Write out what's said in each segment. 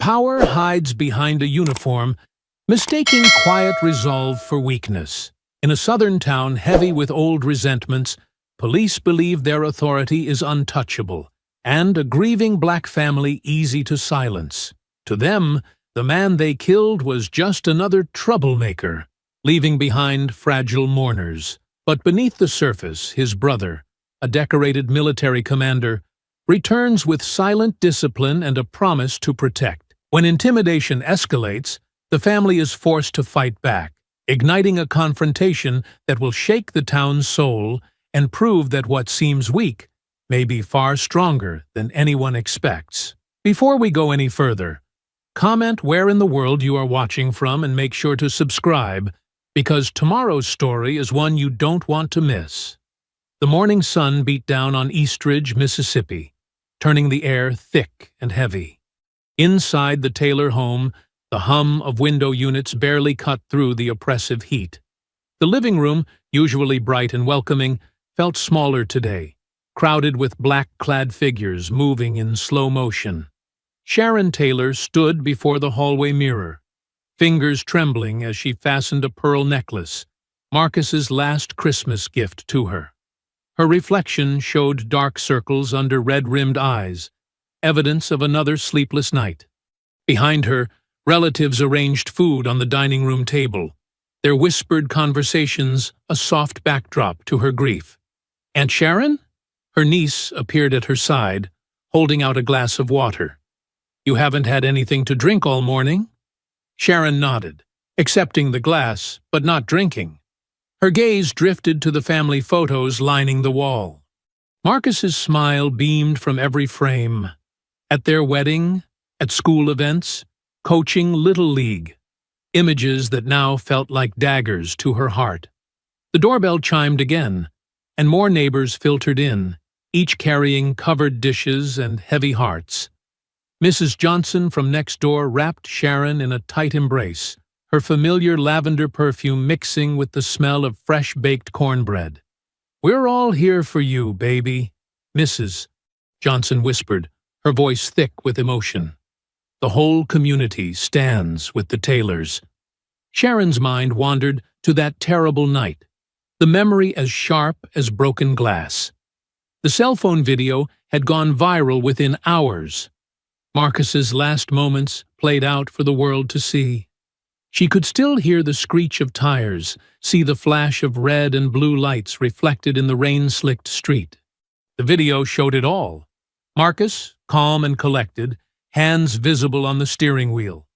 Power hides behind a uniform, mistaking quiet resolve for weakness. In a southern town heavy with old resentments, police believe their authority is untouchable, and a grieving black family easy to silence. To them, the man they killed was just another troublemaker, leaving behind fragile mourners. But beneath the surface, his brother, a decorated military commander, returns with silent discipline and a promise to protect. When intimidation escalates, the family is forced to fight back, igniting a confrontation that will shake the town's soul and prove that what seems weak may be far stronger than anyone expects. Before we go any further, comment where in the world you are watching from and make sure to subscribe, because tomorrow's story is one you don't want to miss. The morning sun beat down on Eastridge, Mississippi, turning the air thick and heavy. Inside the Taylor home, the hum of window units barely cut through the oppressive heat. The living room, usually bright and welcoming, felt smaller today, crowded with black-clad figures moving in slow motion. Sharon Taylor stood before the hallway mirror, fingers trembling as she fastened a pearl necklace, Marcus's last Christmas gift to her. Her reflection showed dark circles under red-rimmed eyes, evidence of another sleepless night. Behind her, relatives arranged food on the dining room table, their whispered conversations a soft backdrop to her grief. "Aunt Sharon?" Her niece appeared at her side, holding out a glass of water. "You haven't had anything to drink all morning?" Sharon nodded, accepting the glass, but not drinking. Her gaze drifted to the family photos lining the wall. Marcus's smile beamed from every frame. At their wedding, at school events, coaching Little League. Images that now felt like daggers to her heart. The doorbell chimed again, and more neighbors filtered in, each carrying covered dishes and heavy hearts. Mrs. Johnson from next door wrapped Sharon in a tight embrace, her familiar lavender perfume mixing with the smell of fresh-baked cornbread. "We're all here for you, baby," Mrs. Johnson whispered, her voice thick with emotion. "The whole community stands with the Taylors." Sharon's mind wandered to that terrible night, the memory as sharp as broken glass. The cell phone video had gone viral within hours. Marcus's last moments played out for the world to see. She could still hear the screech of tires, see the flash of red and blue lights reflected in the rain-slicked street. The video showed it all. Marcus, calm and collected, hands visible on the steering wheel.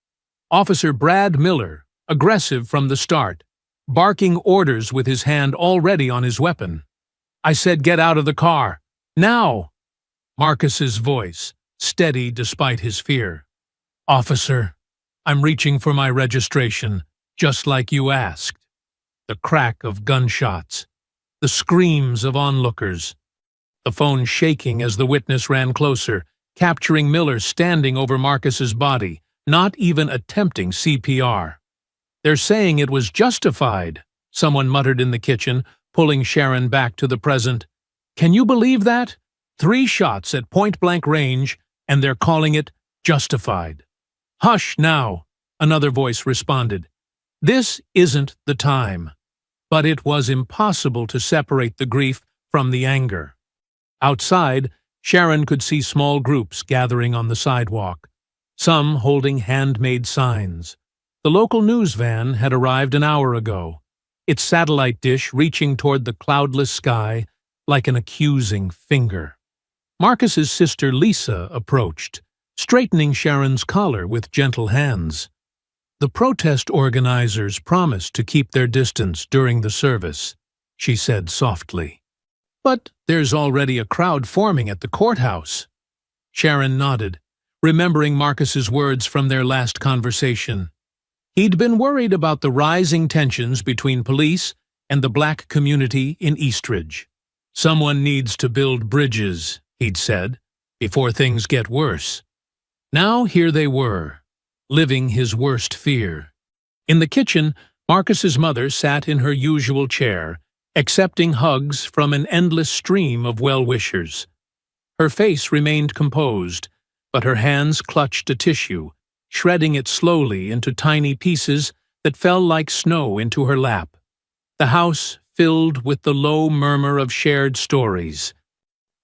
Officer Brad Miller, aggressive from the start, barking orders with his hand already on his weapon. "I said get out of the car. Now!" Marcus's voice, steady despite his fear. "Officer, I'm reaching for my registration, just like you asked." The crack of gunshots, the screams of onlookers, the phone shaking as the witness ran closer, capturing Miller standing over Marcus's body, not even attempting CPR. "They're saying it was justified," someone muttered in the kitchen, pulling Sharon back to the present. "Can you believe that? 3 shots at point-blank range, and they're calling it justified." "Hush now," another voice responded. "This isn't the time." But it was impossible to separate the grief from the anger. Outside, Sharon could see small groups gathering on the sidewalk, some holding handmade signs. The local news van had arrived an hour ago, its satellite dish reaching toward the cloudless sky like an accusing finger. Marcus's sister Lisa approached, straightening Sharon's collar with gentle hands. "The protest organizers promised to keep their distance during the service," she said softly. "But there's already a crowd forming at the courthouse." Sharon nodded, remembering Marcus's words from their last conversation. He'd been worried about the rising tensions between police and the black community in Eastridge. "Someone needs to build bridges," he'd said, "before things get worse." Now here they were, living his worst fear. In the kitchen, Marcus's mother sat in her usual chair, accepting hugs from an endless stream of well-wishers. Her face remained composed, but her hands clutched a tissue, shredding it slowly into tiny pieces that fell like snow into her lap. The house filled with the low murmur of shared stories.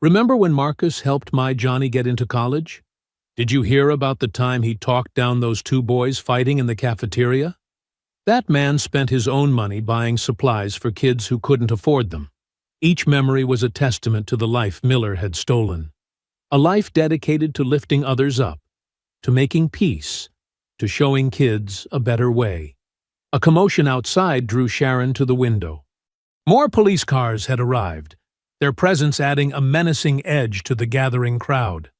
"Remember when Marcus helped my Johnny get into college? Did you hear about the time he talked down those two boys fighting in the cafeteria? That man spent his own money buying supplies for kids who couldn't afford them." Each memory was a testament to the life Miller had stolen. A life dedicated to lifting others up, to making peace, to showing kids a better way. A commotion outside drew Sharon to the window. More police cars had arrived, their presence adding a menacing edge to the gathering crowd.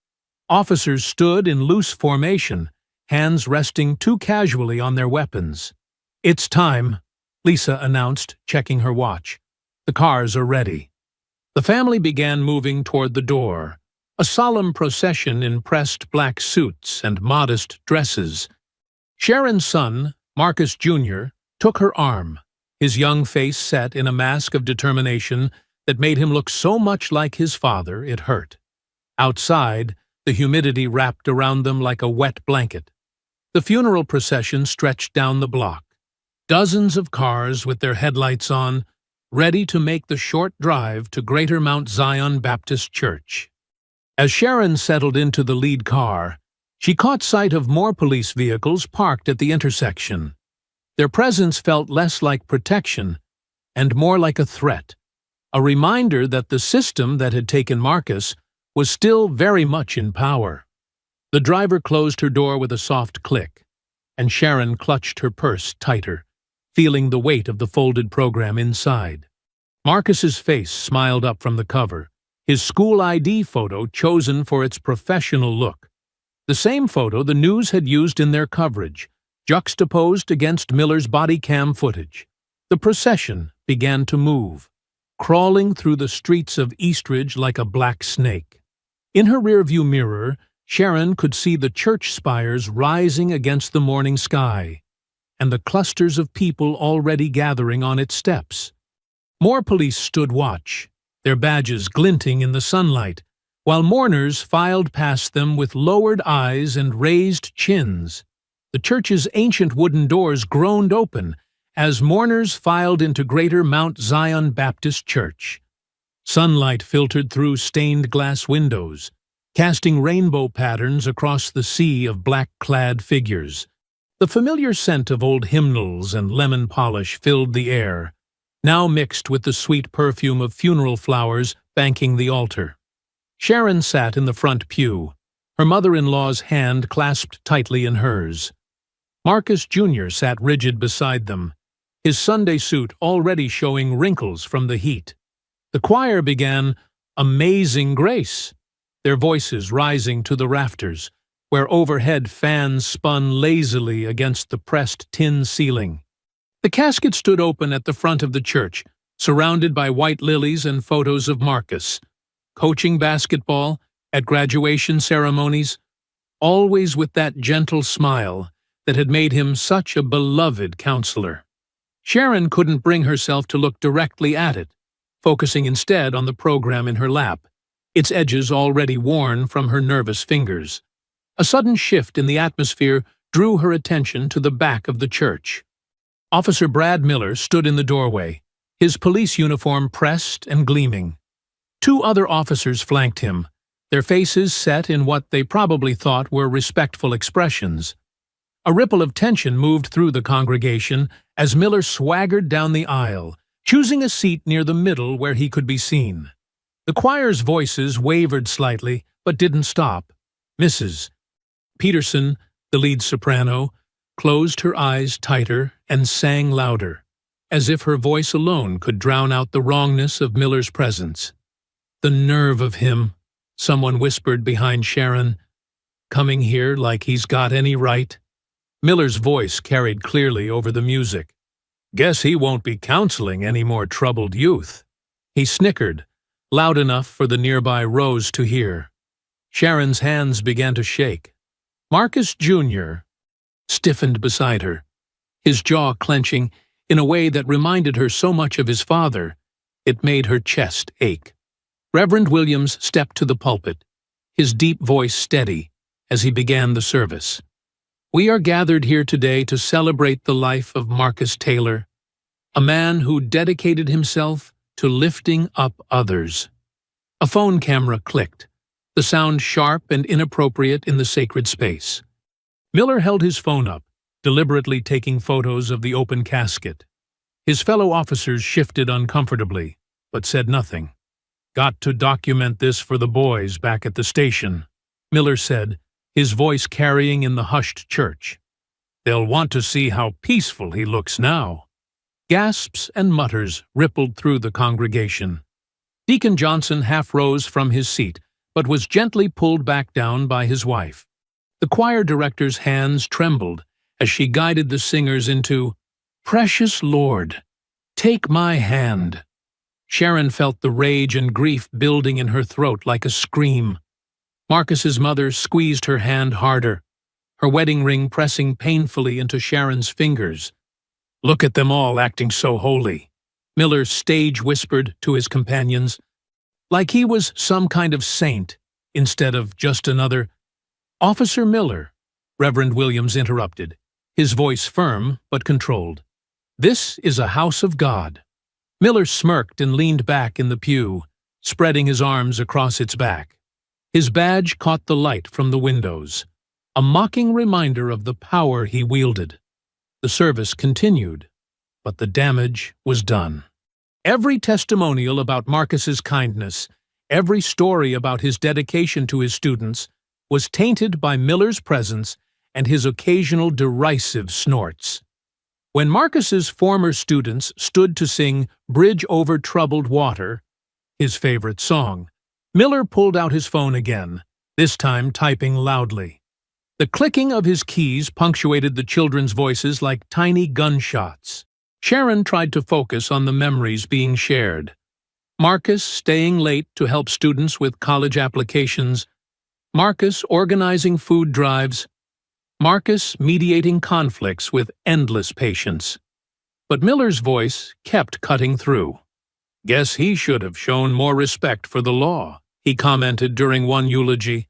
Officers stood in loose formation, hands resting too casually on their weapons. "It's time," Lisa announced, checking her watch. "The cars are ready." The family began moving toward the door, a solemn procession in pressed black suits and modest dresses. Sharon's son, Marcus Jr., took her arm, his young face set in a mask of determination that made him look so much like his father it hurt. Outside, the humidity wrapped around them like a wet blanket. The funeral procession stretched down the block. Dozens of cars with their headlights on, ready to make the short drive to Greater Mount Zion Baptist Church. As Sharon settled into the lead car, she caught sight of more police vehicles parked at the intersection. Their presence felt less like protection and more like a threat, a reminder that the system that had taken Marcus was still very much in power. The driver closed her door with a soft click, and Sharon clutched her purse tighter, feeling the weight of the folded program inside. Marcus's face smiled up from the cover, his school ID photo chosen for its professional look. The same photo the news had used in their coverage, juxtaposed against Miller's body cam footage. The procession began to move, crawling through the streets of Eastridge like a black snake. In her rearview mirror, Sharon could see the church spires rising against the morning sky, and the clusters of people already gathering on its steps. More police stood watch, their badges glinting in the sunlight, while mourners filed past them with lowered eyes and raised chins. The church's ancient wooden doors groaned open as mourners filed into Greater Mount Zion Baptist Church. Sunlight filtered through stained glass windows, casting rainbow patterns across the sea of black-clad figures. The familiar scent of old hymnals and lemon polish filled the air, now mixed with the sweet perfume of funeral flowers banking the altar. Sharon sat in the front pew, her mother-in-law's hand clasped tightly in hers. Marcus Jr. sat rigid beside them, his Sunday suit already showing wrinkles from the heat. The choir began "Amazing Grace," their voices rising to the rafters, where overhead fans spun lazily against the pressed tin ceiling. The casket stood open at the front of the church, surrounded by white lilies and photos of Marcus, coaching basketball, at graduation ceremonies, always with that gentle smile that had made him such a beloved counselor. Sharon couldn't bring herself to look directly at it, focusing instead on the program in her lap, its edges already worn from her nervous fingers. A sudden shift in the atmosphere drew her attention to the back of the church. Officer Brad Miller stood in the doorway, his police uniform pressed and gleaming. Two other officers flanked him, their faces set in what they probably thought were respectful expressions. A ripple of tension moved through the congregation as Miller swaggered down the aisle, choosing a seat near the middle where he could be seen. The choir's voices wavered slightly, but didn't stop. Mrs. Peterson, the lead soprano, closed her eyes tighter and sang louder, as if her voice alone could drown out the wrongness of Miller's presence. "The nerve of him," someone whispered behind Sharon, "coming here like he's got any right." Miller's voice carried clearly over the music. "Guess he won't be counseling any more troubled youth." He snickered, loud enough for the nearby rows to hear. Sharon's hands began to shake. Marcus Jr. stiffened beside her, his jaw clenching in a way that reminded her so much of his father, it made her chest ache. Reverend Williams stepped to the pulpit, his deep voice steady as he began the service. We are gathered here today to celebrate the life of Marcus Taylor, a man who dedicated himself to lifting up others. A phone camera clicked, the sound sharp and inappropriate in the sacred space. Miller held his phone up, deliberately taking photos of the open casket. His fellow officers shifted uncomfortably, but said nothing. "Got to document this for the boys back at the station," Miller said, his voice carrying in the hushed church. "They'll want to see how peaceful he looks now." Gasps and mutters rippled through the congregation. Deacon Johnson half rose from his seat, but was gently pulled back down by his wife. The choir director's hands trembled as she guided the singers into "Precious Lord, take my hand." Sharon felt the rage and grief building in her throat like a scream. Marcus's mother squeezed her hand harder, her wedding ring pressing painfully into Sharon's fingers. "Look at them all acting so holy," Miller stage whispered to his companions, like he was some kind of saint instead of just another. "Officer Miller," Reverend Williams interrupted, his voice firm but controlled. "This is a house of God." Miller smirked and leaned back in the pew, spreading his arms across its back. His badge caught the light from the windows, a mocking reminder of the power he wielded. The service continued, but the damage was done. Every testimonial about Marcus's kindness, every story about his dedication to his students, was tainted by Miller's presence and his occasional derisive snorts. When Marcus's former students stood to sing "Bridge Over Troubled Water," his favorite song, Miller pulled out his phone again, this time typing loudly. The clicking of his keys punctuated the children's voices like tiny gunshots. Sharon tried to focus on the memories being shared. Marcus staying late to help students with college applications, Marcus organizing food drives, Marcus mediating conflicts with endless patience. But Miller's voice kept cutting through. "Guess he should have shown more respect for the law," he commented during one eulogy.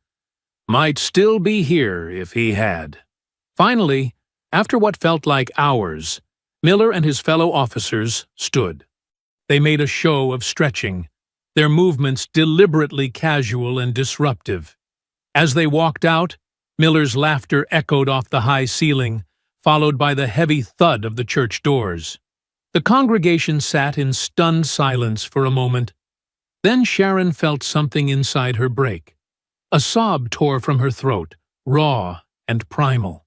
"Might still be here if he had." Finally, after what felt like hours, Miller and his fellow officers stood. They made a show of stretching, their movements deliberately casual and disruptive. As they walked out, Miller's laughter echoed off the high ceiling, followed by the heavy thud of the church doors. The congregation sat in stunned silence for a moment. Then Sharon felt something inside her break. A sob tore from her throat, raw and primal.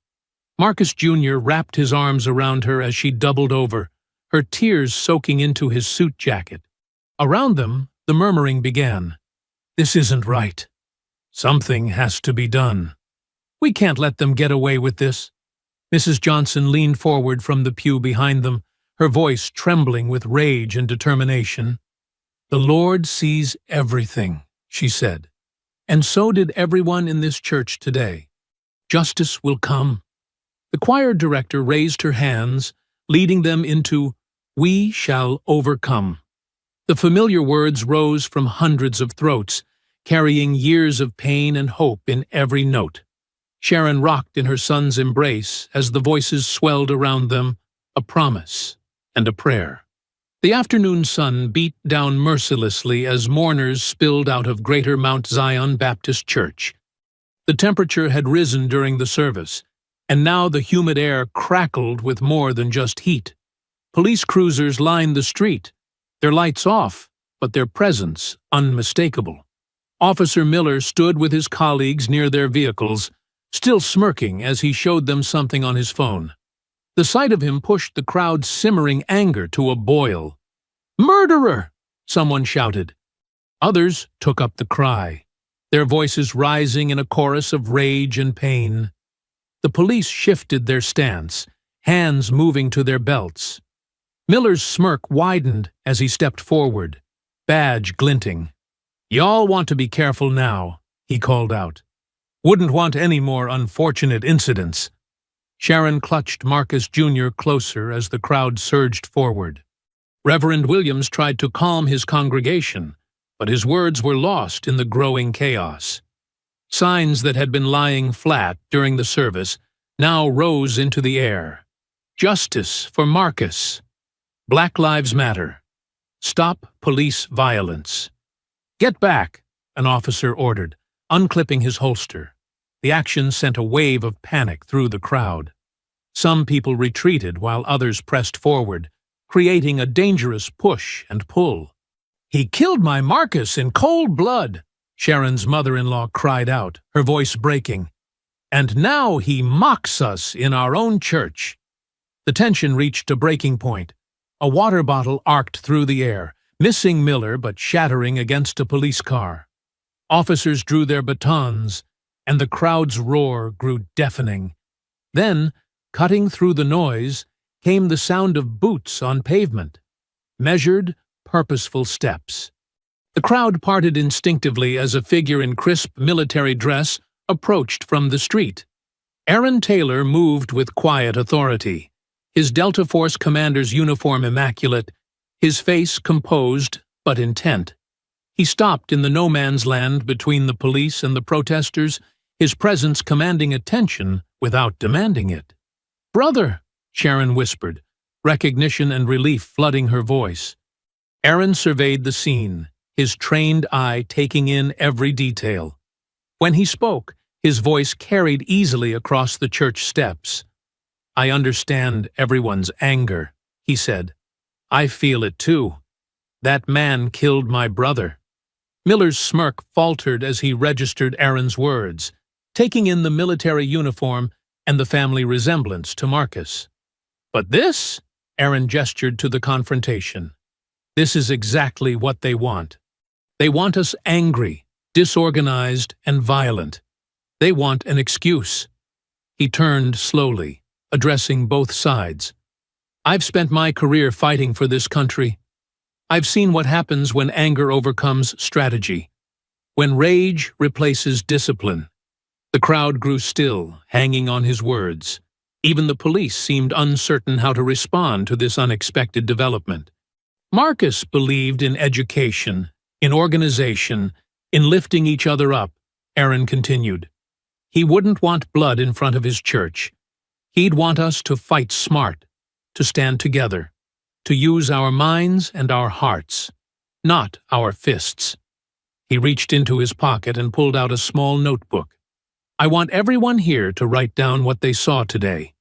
Marcus Jr. wrapped his arms around her as she doubled over, her tears soaking into his suit jacket. Around them, the murmuring began. "This isn't right. Something has to be done. We can't let them get away with this." Mrs. Johnson leaned forward from the pew behind them, her voice trembling with rage and determination. "The Lord sees everything," she said, "and so did everyone in this church today. Justice will come." The choir director raised her hands, leading them into "We shall overcome." The familiar words rose from hundreds of throats, carrying years of pain and hope in every note. Sharon rocked in her son's embrace as the voices swelled around them, a promise and a prayer. The afternoon sun beat down mercilessly as mourners spilled out of Greater Mount Zion Baptist Church. The temperature had risen during the service, and now the humid air crackled with more than just heat. Police cruisers lined the street, their lights off, but their presence unmistakable. Officer Miller stood with his colleagues near their vehicles, still smirking as he showed them something on his phone. The sight of him pushed the crowd's simmering anger to a boil. "Murderer!" someone shouted. Others took up the cry, their voices rising in a chorus of rage and pain. The police shifted their stance, hands moving to their belts. Miller's smirk widened as he stepped forward, badge glinting. "Y'all want to be careful now," he called out. "Wouldn't want any more unfortunate incidents." Sharon clutched Marcus Jr. closer as the crowd surged forward. Reverend Williams tried to calm his congregation, but his words were lost in the growing chaos. Signs that had been lying flat during the service now rose into the air. Justice for Marcus. Black Lives Matter. Stop police violence. Get back, an officer ordered, unclipping his holster. The action sent a wave of panic through the crowd. Some people retreated while others pressed forward, creating a dangerous push and pull. "He killed my Marcus in cold blood," Sharon's mother-in-law cried out, her voice breaking. "And now he mocks us in our own church." The tension reached a breaking point. A water bottle arced through the air, missing Miller but shattering against a police car. Officers drew their batons, and the crowd's roar grew deafening. Then, cutting through the noise, came the sound of boots on pavement. Measured, purposeful steps. The crowd parted instinctively as a figure in crisp military dress approached from the street. Aaron Taylor moved with quiet authority, his Delta Force commander's uniform immaculate, his face composed but intent. He stopped in the no-man's land between the police and the protesters, his presence commanding attention without demanding it. "Brother," Sharon whispered, recognition and relief flooding her voice. Aaron surveyed the scene, his trained eye taking in every detail. When he spoke, his voice carried easily across the church steps. "I understand everyone's anger," he said. "I feel it too. That man killed my brother." Miller's smirk faltered as he registered Aaron's words, taking in the military uniform and the family resemblance to Marcus. "But this?" Aaron gestured to the confrontation. "This is exactly what they want. They want us angry, disorganized, and violent. They want an excuse." He turned slowly, addressing both sides. "I've spent my career fighting for this country. I've seen what happens when anger overcomes strategy, when rage replaces discipline." The crowd grew still, hanging on his words. Even the police seemed uncertain how to respond to this unexpected development. Marcus believed in education, in organization, in lifting each other up, Aaron continued. He wouldn't want blood in front of his church. He'd want us to fight smart, to stand together, to use our minds and our hearts, not our fists. He reached into his pocket and pulled out a small notebook. "I want everyone here to write down what they saw today.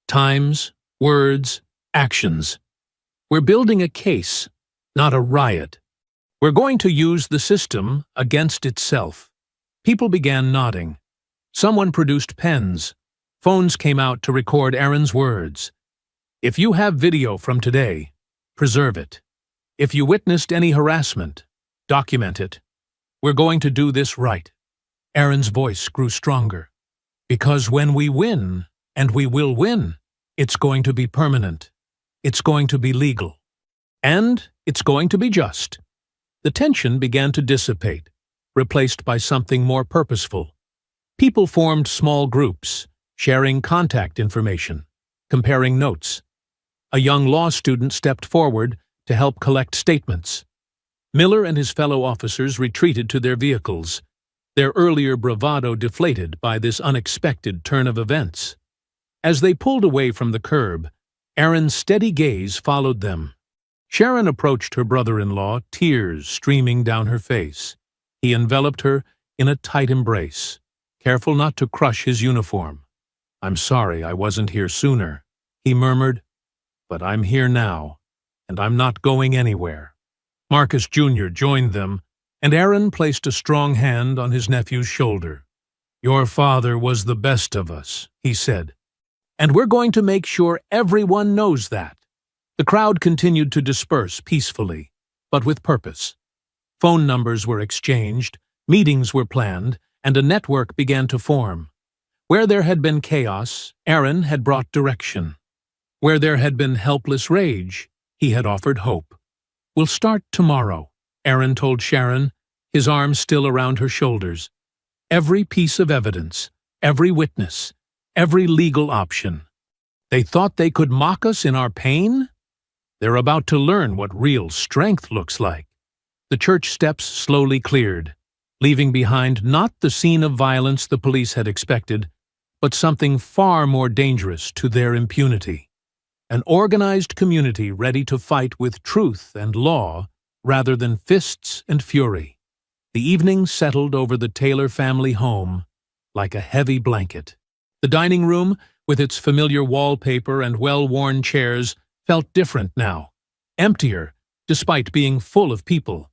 Times, words, actions. We're building a case, not a riot. We're going to use the system against itself." People began nodding. Someone produced pens. Phones came out to record Aaron's words. "If you have video from today, preserve it. If you witnessed any harassment, document it. We're going to do this right." Aaron's voice grew stronger. "Because when we win, and we will win, it's going to be permanent. It's going to be legal. And it's going to be just." The tension began to dissipate, replaced by something more purposeful. People formed small groups, sharing contact information, comparing notes. A young law student stepped forward to help collect statements. Miller and his fellow officers retreated to their vehicles, their earlier bravado deflated by this unexpected turn of events. As they pulled away from the curb, Aaron's steady gaze followed them. Sharon approached her brother-in-law, tears streaming down her face. He enveloped her in a tight embrace, careful not to crush his uniform. "I'm sorry I wasn't here sooner," he murmured, "but I'm here now, and I'm not going anywhere." Marcus Jr. joined them, and Aaron placed a strong hand on his nephew's shoulder. "Your father was the best of us," he said, "and we're going to make sure everyone knows that." The crowd continued to disperse peacefully, but with purpose. Phone numbers were exchanged, meetings were planned, and a network began to form. Where there had been chaos, Aaron had brought direction. Where there had been helpless rage, he had offered hope. "We'll start tomorrow," Aaron told Sharon, his arms still around her shoulders. "Every piece of evidence, every witness, every legal option. They thought they could mock us in our pain? They're about to learn what real strength looks like." The church steps slowly cleared, leaving behind not the scene of violence the police had expected, but something far more dangerous to their impunity. An organized community ready to fight with truth and law rather than fists and fury. The evening settled over the Taylor family home like a heavy blanket. The dining room, with its familiar wallpaper and well-worn chairs, felt different now, emptier, despite being full of people.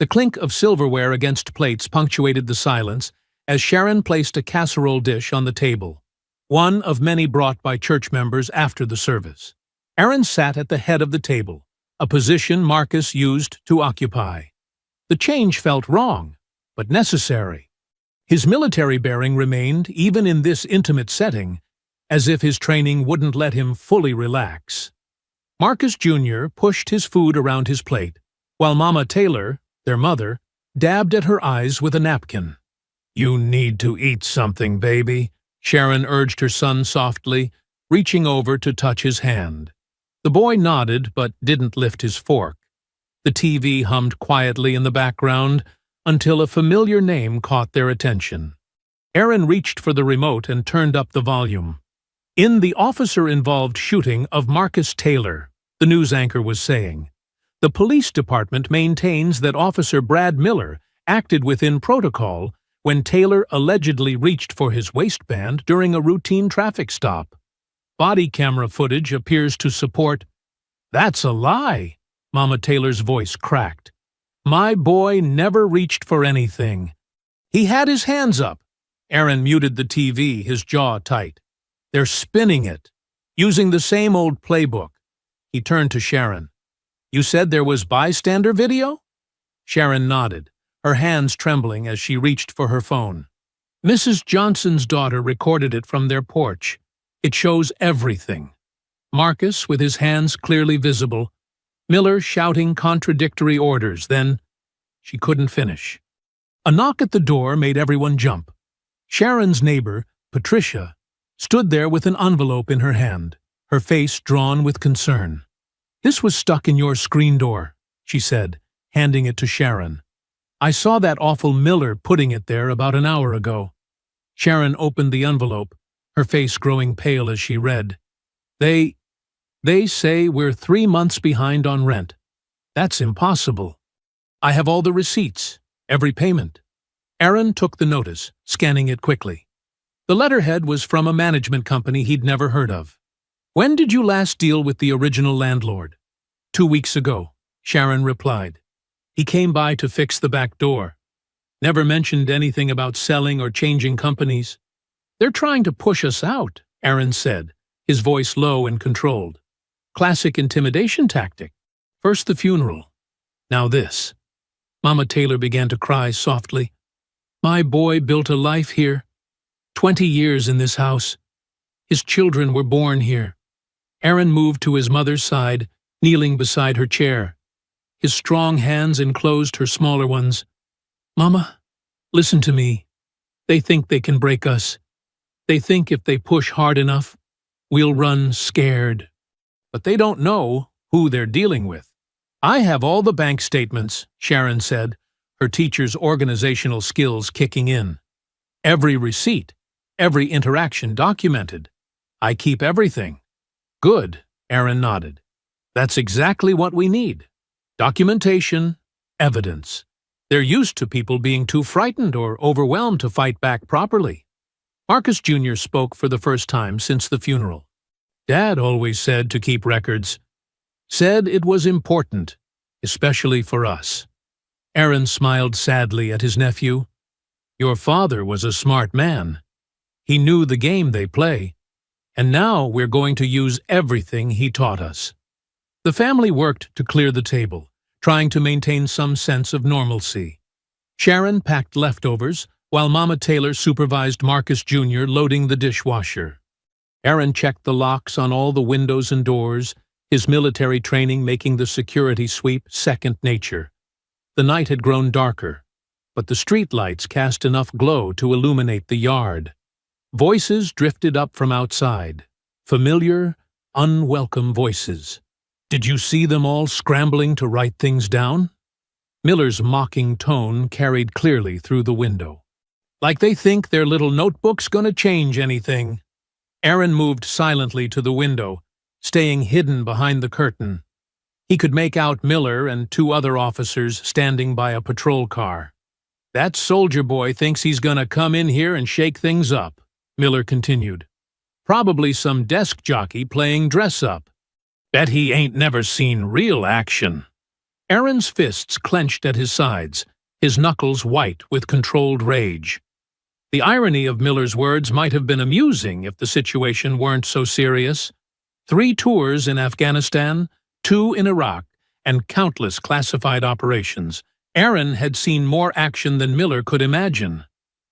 The clink of silverware against plates punctuated the silence as Sharon placed a casserole dish on the table, one of many brought by church members after the service. Aaron sat at the head of the table, a position Marcus used to occupy. The change felt wrong, but necessary. His military bearing remained, even in this intimate setting, as if his training wouldn't let him fully relax. Marcus Jr. pushed his food around his plate, while Mama Taylor, their mother, dabbed at her eyes with a napkin. "You need to eat something, baby," Sharon urged her son softly, reaching over to touch his hand. The boy nodded but didn't lift his fork. The TV hummed quietly in the background until a familiar name caught their attention. Aaron reached for the remote and turned up the volume. "In the officer-involved shooting of Marcus Taylor," the news anchor was saying, "the police department maintains that Officer Brad Miller acted within protocol when Taylor allegedly reached for his waistband during a routine traffic stop. Body camera footage appears to support—" "That's a lie," Mama Taylor's voice cracked. "My boy never reached for anything. He had his hands up." Aaron muted the TV, his jaw tight. "They're spinning it, using the same old playbook." He turned to Sharon. "You said there was bystander video?" Sharon nodded, her hands trembling as she reached for her phone. "Mrs. Johnson's daughter recorded it from their porch. It shows everything. Marcus with his hands clearly visible, Miller shouting contradictory orders, then—" She couldn't finish. A knock at the door made everyone jump. Sharon's neighbor, Patricia, stood there with an envelope in her hand, her face drawn with concern. "This was stuck in your screen door," she said, handing it to Sharon. "I saw that awful Miller putting it there about an hour ago." Sharon opened the envelope, her face growing pale as she read. They say we're 3 months behind on rent. That's impossible. I have all the receipts, every payment." Aaron took the notice, scanning it quickly. The letterhead was from a management company he'd never heard of. "When did you last deal with the original landlord?" "2 weeks ago," Sharon replied. "He came by to fix the back door. Never mentioned anything about selling or changing companies." "They're trying to push us out," Aaron said, his voice low and controlled. "Classic intimidation tactic. First the funeral, now this." Mama Taylor began to cry softly. "My boy built a life here. 20 years in this house. His children were born here." Aaron moved to his mother's side, kneeling beside her chair. His strong hands enclosed her smaller ones. "Mama, listen to me. They think they can break us. They think if they push hard enough, we'll run scared. But they don't know who they're dealing with." "I have all the bank statements," Sharon said, her teacher's organizational skills kicking in. "Every receipt, every interaction documented. I keep everything." "Good," Aaron nodded. "That's exactly what we need. Documentation, evidence. They're used to people being too frightened or overwhelmed to fight back properly." Marcus Jr. spoke for the first time since the funeral. "Dad always said to keep records. Said it was important, especially for us." Aaron smiled sadly at his nephew. "Your father was a smart man. He knew the game they play, and now we're going to use everything he taught us." The family worked to clear the table, trying to maintain some sense of normalcy. Sharon packed leftovers, while Mama Taylor supervised Marcus Jr. loading the dishwasher. Aaron checked the locks on all the windows and doors, his military training making the security sweep second nature. The night had grown darker, but the street lights cast enough glow to illuminate the yard. Voices drifted up from outside, familiar, unwelcome voices. "Did you see them all scrambling to write things down?" Miller's mocking tone carried clearly through the window. Like they think their little notebook's gonna change anything. Aaron moved silently to the window, staying hidden behind the curtain. He could make out Miller and two other officers standing by a patrol car. "That soldier boy thinks he's gonna come in here and shake things up," Miller continued. "Probably some desk jockey playing dress-up. Bet he ain't never seen real action." Aaron's fists clenched at his sides, his knuckles white with controlled rage. The irony of Miller's words might have been amusing if the situation weren't so serious. 3 tours in Afghanistan, 2 in Iraq, and countless classified operations. Aaron had seen more action than Miller could imagine.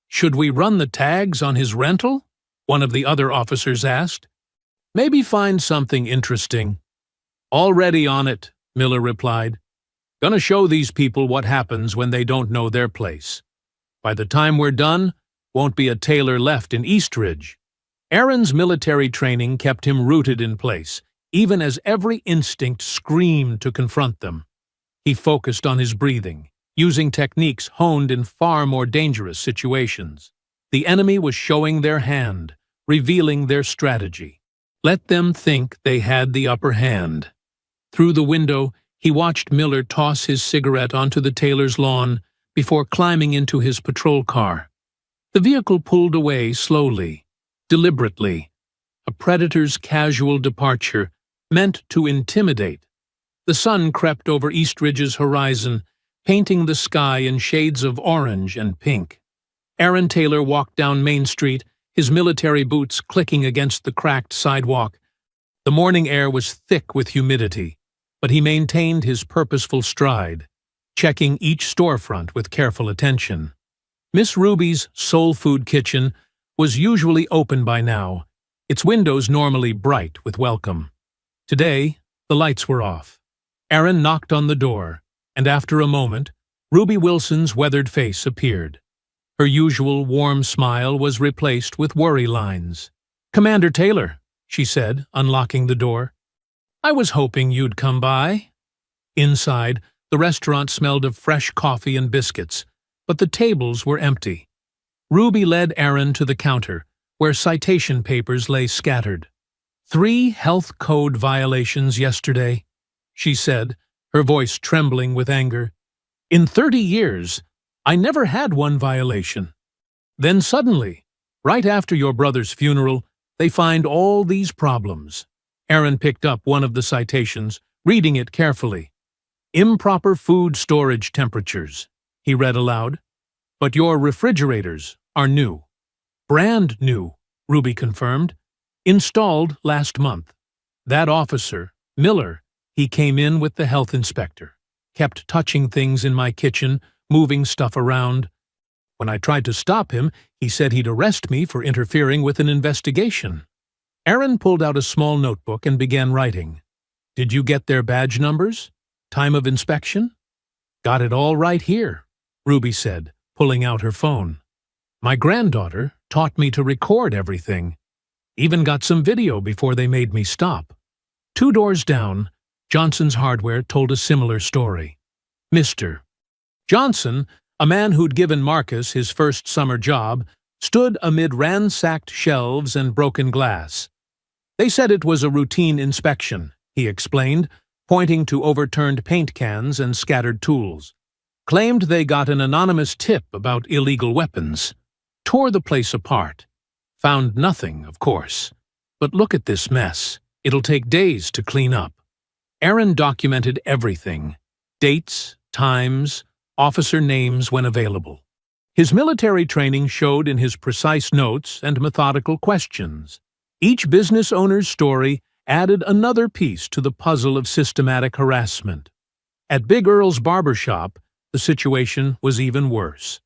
"Should we run the tags on his rental?" one of the other officers asked. "Maybe find something interesting." "Already on it," Miller replied. "Gonna show these people what happens when they don't know their place. By the time we're done, won't be a tailor left in Eastridge." Aaron's military training kept him rooted in place, even as every instinct screamed to confront them. He focused on his breathing, using techniques honed in far more dangerous situations. The enemy was showing their hand, revealing their strategy. Let them think they had the upper hand. Through the window, he watched Miller toss his cigarette onto the tailor's lawn before climbing into his patrol car. The vehicle pulled away slowly, deliberately, a predator's casual departure meant to intimidate. The sun crept over Eastridge's horizon, painting the sky in shades of orange and pink. Aaron Taylor walked down Main Street, his military boots clicking against the cracked sidewalk. The morning air was thick with humidity, but he maintained his purposeful stride, checking each storefront with careful attention. Miss Ruby's Soul Food Kitchen was usually open by now, its windows normally bright with welcome. Today, the lights were off. Aaron knocked on the door, and after a moment, Ruby Wilson's weathered face appeared. Her usual warm smile was replaced with worry lines. "Commander Taylor," she said, unlocking the door. "I was hoping you'd come by." Inside, the restaurant smelled of fresh coffee and biscuits, but the tables were empty. Ruby led Aaron to the counter, where citation papers lay scattered. 3 health code violations yesterday," she said, her voice trembling with anger. "In 30 years, I never had one violation. Then suddenly, right after your brother's funeral, they find all these problems." Aaron picked up one of the citations, reading it carefully. "Improper food storage temperatures," he read aloud. "But your refrigerators are new." "Brand new," Ruby confirmed. "Installed last month. That officer, Miller, he came in with the health inspector. Kept touching things in my kitchen, moving stuff around. When I tried to stop him, he said he'd arrest me for interfering with an investigation." Aaron pulled out a small notebook and began writing. "Did you get their badge numbers? Time of inspection?" "Got it all right here," Ruby said, pulling out her phone. "My granddaughter taught me to record everything. Even got some video before they made me stop." 2 doors down, Johnson's Hardware told a similar story. Mr. Johnson, a man who'd given Marcus his first summer job, stood amid ransacked shelves and broken glass. "They said it was a routine inspection," he explained, pointing to overturned paint cans and scattered tools. "Claimed they got an anonymous tip about illegal weapons. Tore the place apart. Found nothing, of course. But look at this mess. It'll take days to clean up." Aaron documented everything: dates, times, officer names when available. His military training showed in his precise notes and methodical questions. Each business owner's story added another piece to the puzzle of systematic harassment. At Big Earl's barber shop, the situation was even worse.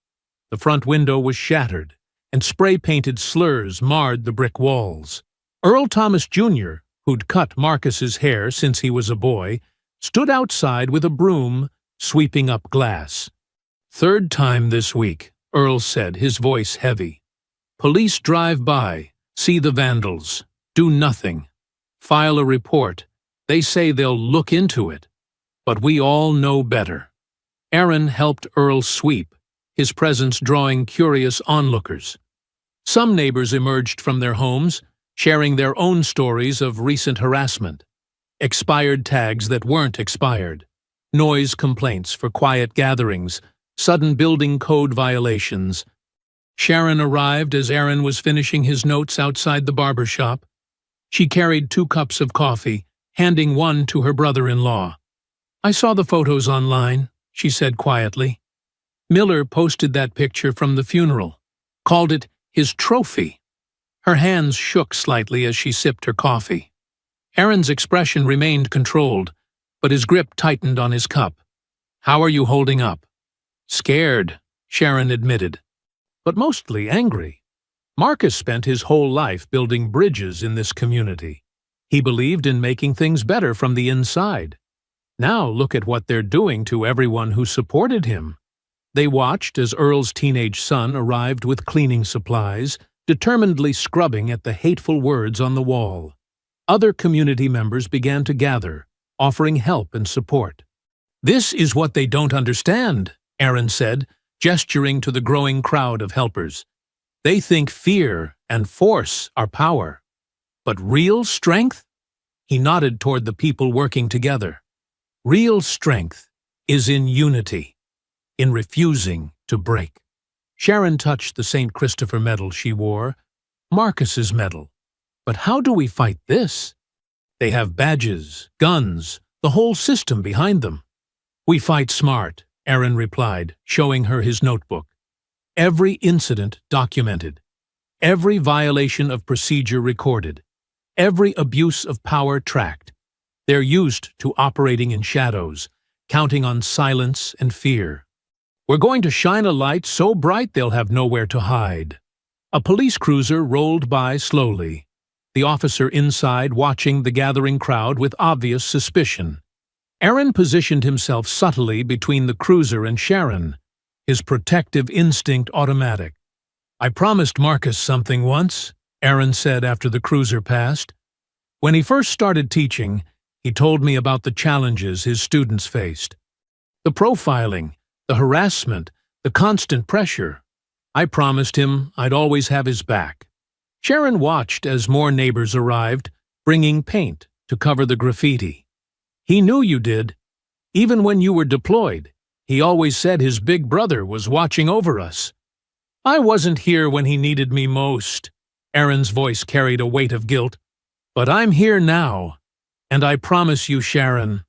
The front window was shattered, and spray-painted slurs marred the brick walls. Earl Thomas Jr., who'd cut Marcus's hair since he was a boy, stood outside with a broom, sweeping up glass. "Third time this week," Earl said, his voice heavy. "Police drive by, see the vandals, do nothing. File a report. They say they'll look into it. But we all know better." Aaron helped Earl sweep, his presence drawing curious onlookers. Some neighbors emerged from their homes, sharing their own stories of recent harassment. Expired tags that weren't expired, noise complaints for quiet gatherings, sudden building code violations. Sharon arrived as Aaron was finishing his notes outside the barber shop. She carried 2 cups of coffee, handing one to her brother-in-law. "I saw the photos online," she said quietly. "Miller posted that picture from the funeral, called it his trophy." Her hands shook slightly as she sipped her coffee. Aaron's expression remained controlled, but his grip tightened on his cup. "How are you holding up?" "Scared," Sharon admitted, "but mostly angry. Marcus spent his whole life building bridges in this community. He believed in making things better from the inside. Now look at what they're doing to everyone who supported him." They watched as Earl's teenage son arrived with cleaning supplies, determinedly scrubbing at the hateful words on the wall. Other community members began to gather, offering help and support. "This is what they don't understand," Aaron said, gesturing to the growing crowd of helpers. "They think fear and force are power. But real strength?" He nodded toward the people working together. "Real strength is in unity, in refusing to break." Sharon touched the St. Christopher medal she wore, Marcus's medal. "But how do we fight this? They have badges, guns, the whole system behind them." "We fight smart," Aaron replied, showing her his notebook. "Every incident documented, every violation of procedure recorded, every abuse of power tracked. They're used to operating in shadows, counting on silence and fear. We're going to shine a light so bright they'll have nowhere to hide." A police cruiser rolled by slowly, the officer inside watching the gathering crowd with obvious suspicion. Aaron positioned himself subtly between the cruiser and Sharon, his protective instinct automatic. "I promised Marcus something once," Aaron said after the cruiser passed. "When he first started teaching, he told me about the challenges his students faced. The profiling, the harassment, the constant pressure. I promised him I'd always have his back." Sharon watched as more neighbors arrived, bringing paint to cover the graffiti. "He knew you did. Even when you were deployed, he always said his big brother was watching over us." "I wasn't here when he needed me most." Aaron's voice carried a weight of guilt. "But I'm here now, and I promise you, Sharon,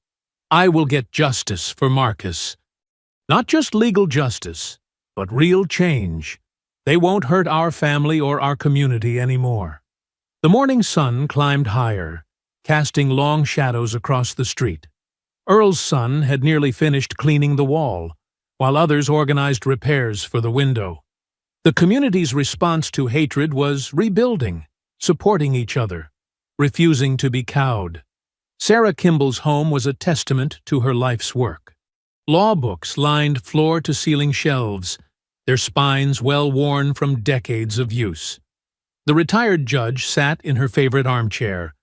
I will get justice for Marcus. Not just legal justice, but real change. They won't hurt our family or our community anymore." The morning sun climbed higher, casting long shadows across the street. Earl's son had nearly finished cleaning the wall, while others organized repairs for the window. The community's response to hatred was rebuilding, supporting each other, refusing to be cowed. Sarah Kimball's home was a testament to her life's work. Law books lined floor-to-ceiling shelves, their spines well-worn from decades of use. The retired judge sat in her favorite armchair,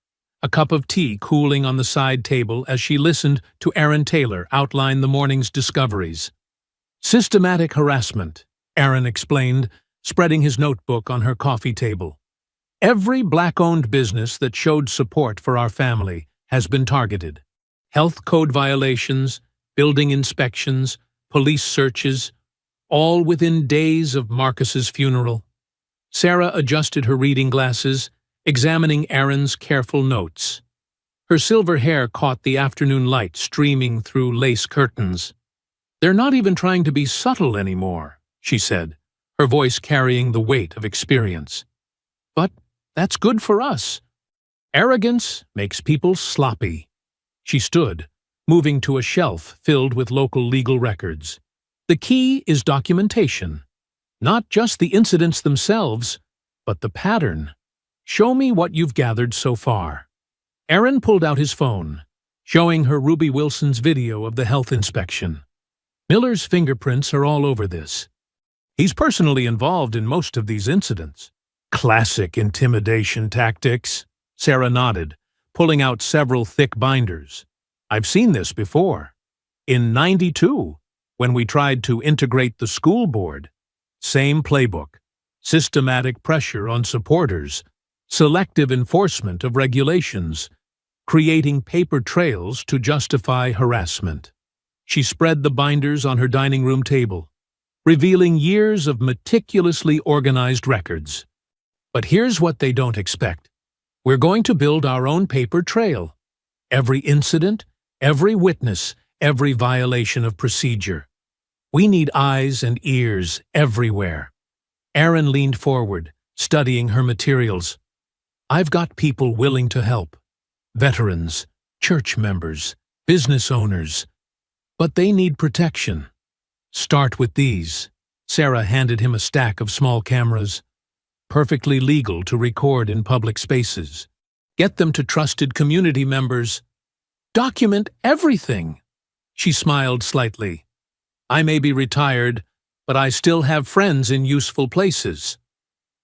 a cup of tea cooling on the side table as she listened to Aaron Taylor outline the morning's discoveries. "Systematic harassment," Aaron explained, spreading his notebook on her coffee table. "Every black-owned business that showed support for our family has been targeted. Health code violations, building inspections, police searches, all within days of Marcus's funeral." Sarah adjusted her reading glasses, examining Aaron's careful notes. Her silver hair caught the afternoon light streaming through lace curtains. "They're not even trying to be subtle anymore," she said, her voice carrying the weight of experience. "But that's good for us. Arrogance makes people sloppy." She stood, moving to a shelf filled with local legal records. "The key is documentation. Not just the incidents themselves, but the pattern. Show me what you've gathered so far." Aaron pulled out his phone, showing her Ruby Wilson's video of the health inspection. "Miller's fingerprints are all over this. He's personally involved in most of these incidents." "Classic intimidation tactics," Sarah nodded, pulling out several thick binders. "I've seen this before. In '92, When we tried to integrate the school board, same playbook. Systematic pressure on supporters, selective enforcement of regulations, creating paper trails to justify harassment. She spread the binders on her dining room table, revealing years of meticulously organized records. But here's what they don't expect. We're going to build our own paper trail. Every incident, every witness, every violation of procedure. We need eyes and ears everywhere. Erin leaned forward, studying her materials. I've got people willing to help. Veterans, church members, business owners. But they need protection. Start with these. Sarah handed him a stack of small cameras, perfectly legal to record in public spaces. Get them to trusted community members. Document everything. She smiled slightly. I may be retired, but I still have friends in useful places.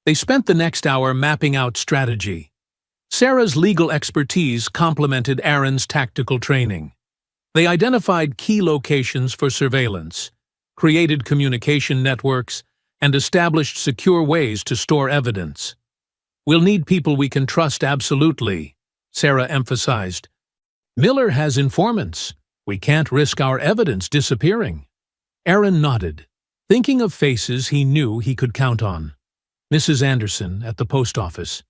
They spent the next hour mapping out strategy. Sarah's legal expertise complemented Erin's tactical training. They identified key locations for surveillance, created communication networks, and established secure ways to store evidence. We'll need people we can trust absolutely, Sarah emphasized. Miller has informants. We can't risk our evidence disappearing. Erin nodded, thinking of faces he knew he could count on. Mrs. Anderson at the post office.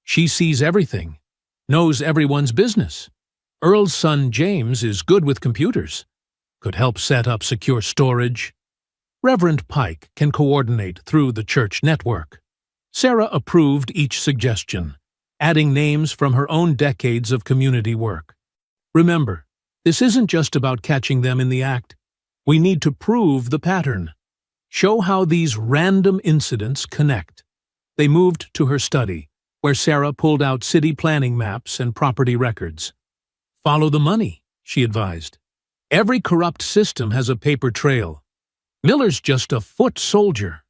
She sees everything, knows everyone's business. Earl's son James is good with computers, could help set up secure storage. Reverend Pike can coordinate through the church network. Sarah approved each suggestion, adding names from her own decades of community work. Remember, this isn't just about catching them in the act. We need to prove the pattern. Show how these random incidents connect. They moved to her study, where Sarah pulled out city planning maps and property records. Follow the money, she advised. Every corrupt system has a paper trail. Miller's just a foot soldier.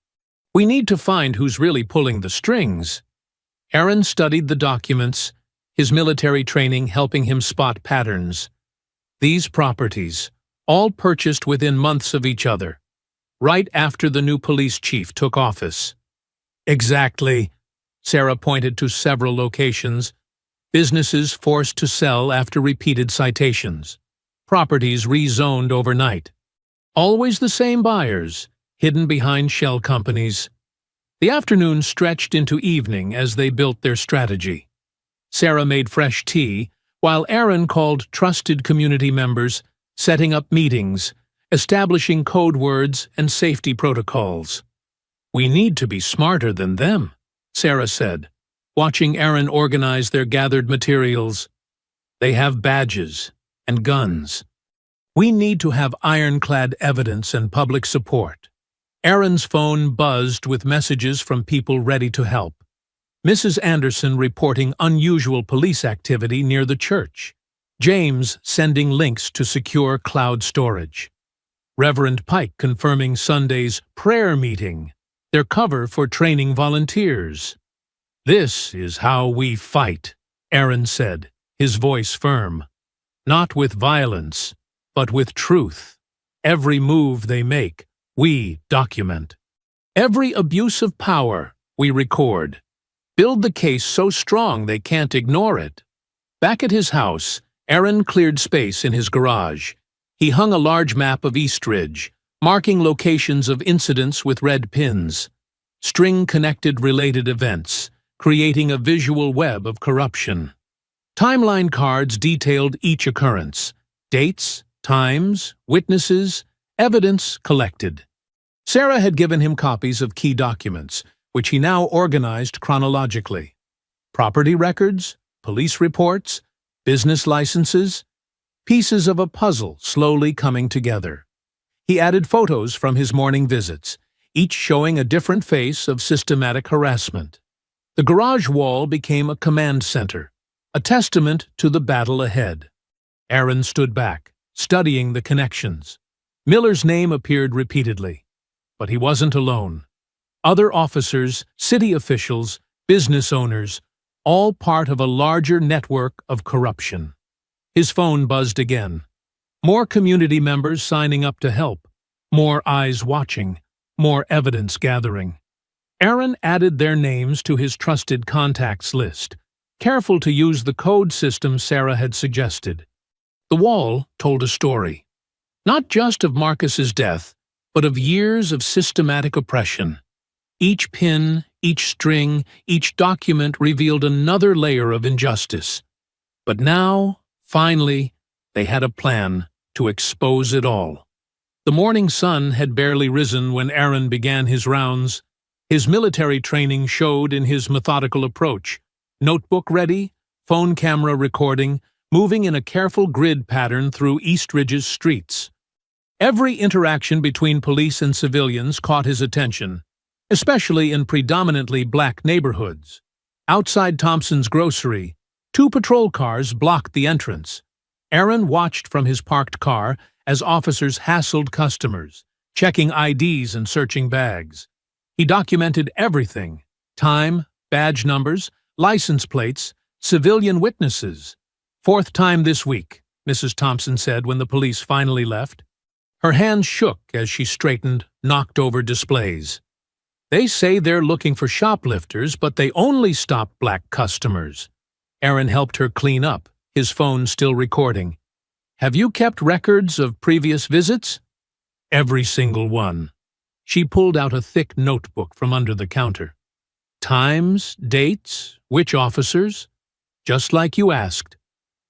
We need to find who's really pulling the strings. Erin studied the documents, his military training helping him spot patterns. These properties, all purchased within months of each other, right after the new police chief took office. Exactly. Sarah pointed to several locations. Businesses forced to sell after repeated citations. Properties rezoned overnight. Always the same buyers, hidden behind shell companies. The afternoon stretched into evening as they built their strategy. Sarah made fresh tea, while Erin called trusted community members, setting up meetings, establishing code words and safety protocols. We need to be smarter than them, Sarah said, watching Erin organize their gathered materials. They have badges and guns. We need to have ironclad evidence and public support. Erin's phone buzzed with messages from people ready to help. Mrs. Anderson reporting unusual police activity near the church. James sending links to secure cloud storage. Reverend Pike confirming Sunday's prayer meeting, their cover for training volunteers. This is how we fight, Erin said, his voice firm. Not with violence, but with truth. Every move they make, we document. Every abuse of power, we record. Build the case so strong they can't ignore it. Back at his house, Erin cleared space in his garage. He hung a large map of Eastridge, marking locations of incidents with red pins. String-connected related events, creating a visual web of corruption. Timeline cards detailed each occurrence. Dates, times, witnesses, evidence collected. Sarah had given him copies of key documents, which he now organized chronologically. Property records, police reports, business licenses, pieces of a puzzle slowly coming together. He added photos from his morning visits, each showing a different face of systematic harassment. The garage wall became a command center, a testament to the battle ahead. Erin stood back, studying the connections. Miller's name appeared repeatedly, but he wasn't alone. Other officers, city officials, business owners, all part of a larger network of corruption. His phone buzzed again. More community members signing up to help. More eyes watching, more evidence gathering. Aaron added their names to his trusted contacts list, careful to use the code system Sarah had suggested. The wall told a story, not just of Marcus's death, but of years of systematic oppression. Each pin, each string, each document revealed another layer of injustice. But now, finally, they had a plan to expose it all. The morning sun had barely risen when Aaron began his rounds. His military training showed in his methodical approach. Notebook ready, phone camera recording, moving in a careful grid pattern through Eastridge's streets. Every interaction between police and civilians caught his attention, especially in predominantly black neighborhoods. Outside Thompson's grocery, 2 patrol cars blocked the entrance. Aaron watched from his parked car as officers hassled customers, checking IDs and searching bags. He documented everything: time, badge numbers, license plates, civilian witnesses. 4th time this week, Mrs. Thompson said when the police finally left. Her hands shook as she straightened knocked over displays. They say they're looking for shoplifters, but they only stop black customers. Aaron helped her clean up, his phone still recording. Have you kept records of previous visits? Every single one. She pulled out a thick notebook from under the counter. Times, dates, which officers? Just like you asked.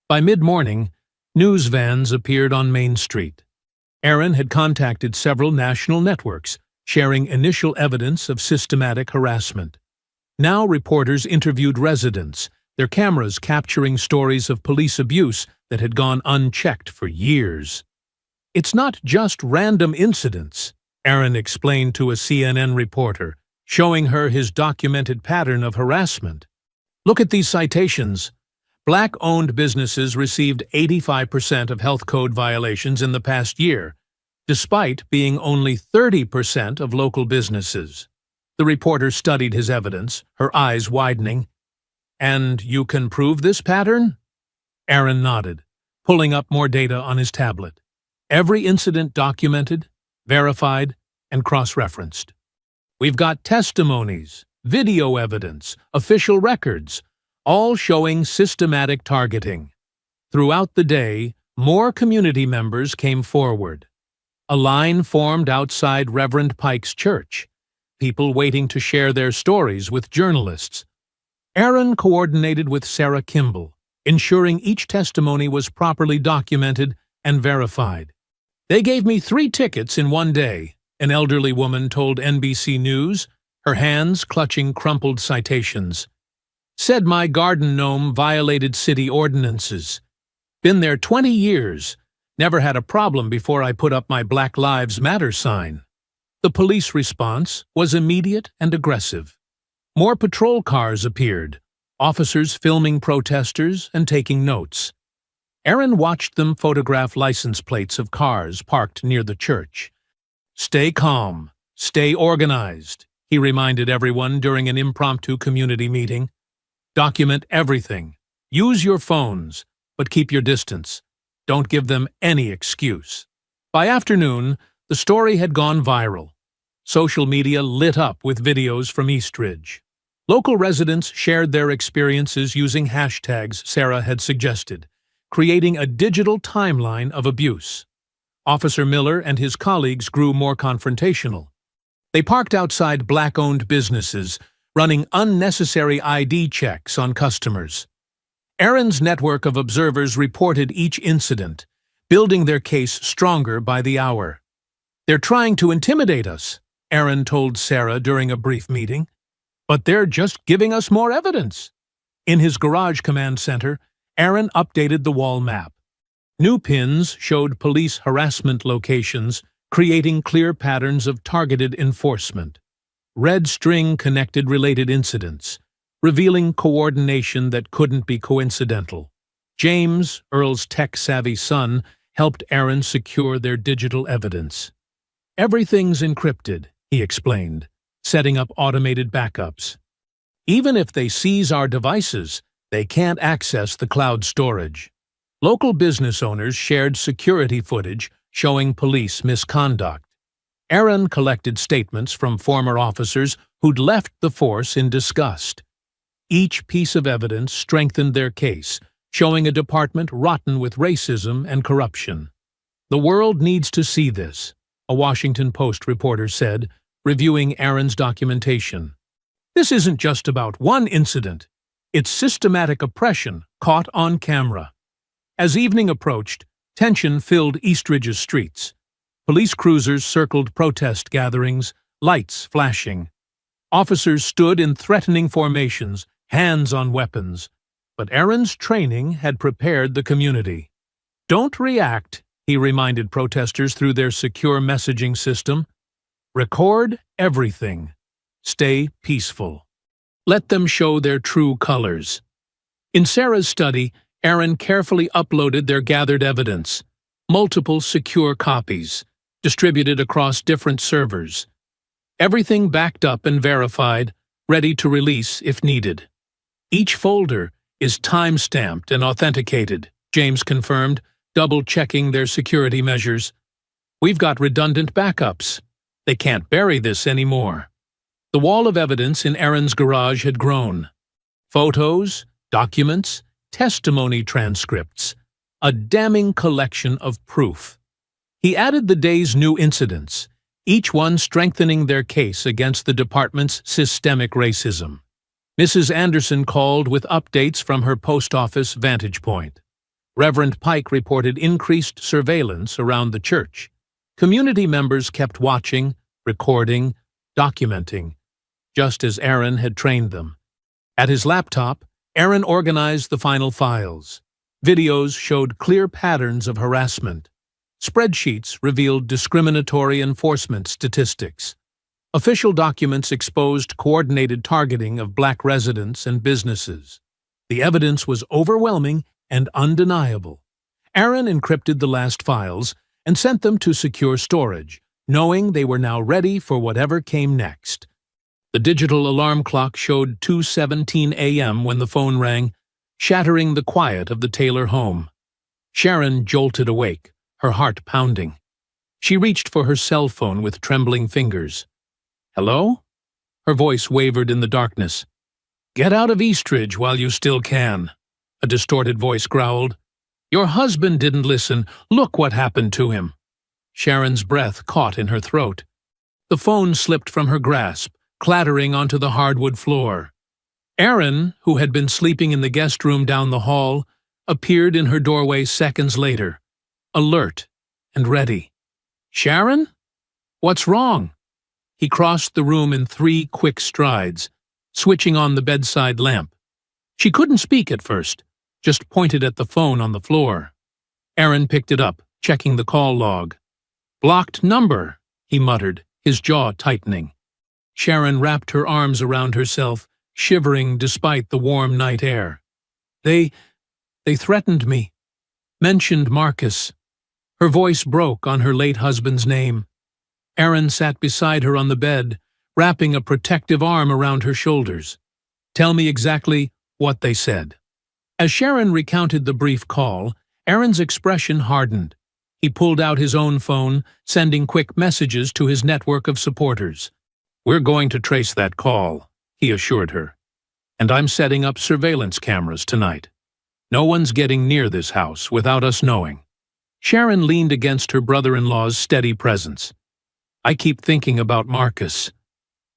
By mid-morning, news vans appeared on Main Street. Aaron had contacted several national networks, sharing initial evidence of systematic harassment. Now reporters interviewed residents, their cameras capturing stories of police abuse that had gone unchecked for years. It's not just random incidents, Aaron explained to a CNN reporter, showing her his documented pattern of harassment. Look at these citations. Black-owned businesses received 85% of health code violations in the past year, despite being only 30% of local businesses. The reporter studied his evidence, her eyes widening. And you can prove this pattern? Aaron nodded, pulling up more data on his tablet. Every incident documented, verified, and cross-referenced. We've got testimonies, video evidence, official records, all showing systematic targeting. Throughout the day, more community members came forward. A line formed outside Reverend Pike's church, people waiting to share their stories with journalists. Aaron coordinated with Sarah Kimball, ensuring each testimony was properly documented and verified. They gave me 3 tickets in one day, an elderly woman told NBC News, her hands clutching crumpled citations. Said my garden gnome violated city ordinances. Been there 20 years. Never had a problem before I put up my Black Lives Matter sign. The police response was immediate and aggressive. More patrol cars appeared, officers filming protesters and taking notes. Aaron watched them photograph license plates of cars parked near the church. Stay calm, stay organized, he reminded everyone during an impromptu community meeting. Document everything. Use your phones, but keep your distance. Don't give them any excuse. By afternoon, the story had gone viral. Social media lit up with videos from Eastridge. Local residents shared their experiences using hashtags Sarah had suggested, creating a digital timeline of abuse. Officer Miller and his colleagues grew more confrontational. They parked outside black-owned businesses, running unnecessary ID checks on customers. Aaron's network of observers reported each incident, building their case stronger by the hour. They're trying to intimidate us, Aaron told Sarah during a brief meeting. But they're just giving us more evidence. In his garage command center, Aaron updated the wall map. New pins showed police harassment locations, creating clear patterns of targeted enforcement. Red string connected related incidents, revealing coordination that couldn't be coincidental. James, Earl's tech-savvy son, helped Aaron secure their digital evidence. Everything's encrypted, he explained, setting up automated backups. Even if they seize our devices, they can't access the cloud storage. Local business owners shared security footage showing police misconduct. Aaron collected statements from former officers who'd left the force in disgust. Each piece of evidence strengthened their case, showing a department rotten with racism and corruption. "The world needs to see this," a Washington Post reporter said, reviewing Aaron's documentation. "This isn't just about one incident. It's systematic oppression caught on camera." As evening approached, tension filled Eastridge's streets. Police cruisers circled protest gatherings, lights flashing. Officers stood in threatening formations, hands on weapons. But Aaron's training had prepared the community. "Don't react," he reminded protesters through their secure messaging system. "Record everything. Stay peaceful. Let them show their true colors." In Sarah's study, Aaron carefully uploaded their gathered evidence, multiple secure copies, distributed across different servers. Everything backed up and verified, ready to release if needed. "Each folder is time-stamped and authenticated," James confirmed, double-checking their security measures. "We've got redundant backups. They can't bury this anymore." The wall of evidence in Aaron's garage had grown. Photos, documents, testimony transcripts, a damning collection of proof. He added the day's new incidents, each one strengthening their case against the department's systemic racism. Mrs. Anderson called with updates from her post office vantage point. Reverend Pike reported increased surveillance around the church. Community members kept watching, recording, documenting, just as Aaron had trained them. At his laptop, Aaron organized the final files. Videos showed clear patterns of harassment. Spreadsheets revealed discriminatory enforcement statistics. Official documents exposed coordinated targeting of Black residents and businesses. The evidence was overwhelming and undeniable. Aaron encrypted the last files and sent them to secure storage, knowing they were now ready for whatever came next. The digital alarm clock showed 2:17 a.m. when the phone rang, shattering the quiet of the Taylor home. Sharon jolted awake, her heart pounding. She reached for her cell phone with trembling fingers. "Hello?" Her voice wavered in the darkness. "Get out of Eastridge while you still can," a distorted voice growled. "Your husband didn't listen. Look what happened to him." Sharon's breath caught in her throat. The phone slipped from her grasp, clattering onto the hardwood floor. Aaron, who had been sleeping in the guest room down the hall, appeared in her doorway seconds later, alert and ready. "Sharon? What's wrong?" He crossed the room in 3 quick strides, switching on the bedside lamp. She couldn't speak at first, just pointed at the phone on the floor. Aaron picked it up, checking the call log. "Blocked number," he muttered, his jaw tightening. Sharon wrapped her arms around herself, shivering despite the warm night air. They threatened me. Mentioned Marcus." Her voice broke on her late husband's name. Aaron sat beside her on the bed, wrapping a protective arm around her shoulders. "Tell me exactly what they said." As Sharon recounted the brief call, Aaron's expression hardened. He pulled out his own phone, sending quick messages to his network of supporters. "We're going to trace that call," he assured her. "And I'm setting up surveillance cameras tonight. No one's getting near this house without us knowing." Sharon leaned against her brother-in-law's steady presence. "I keep thinking about Marcus,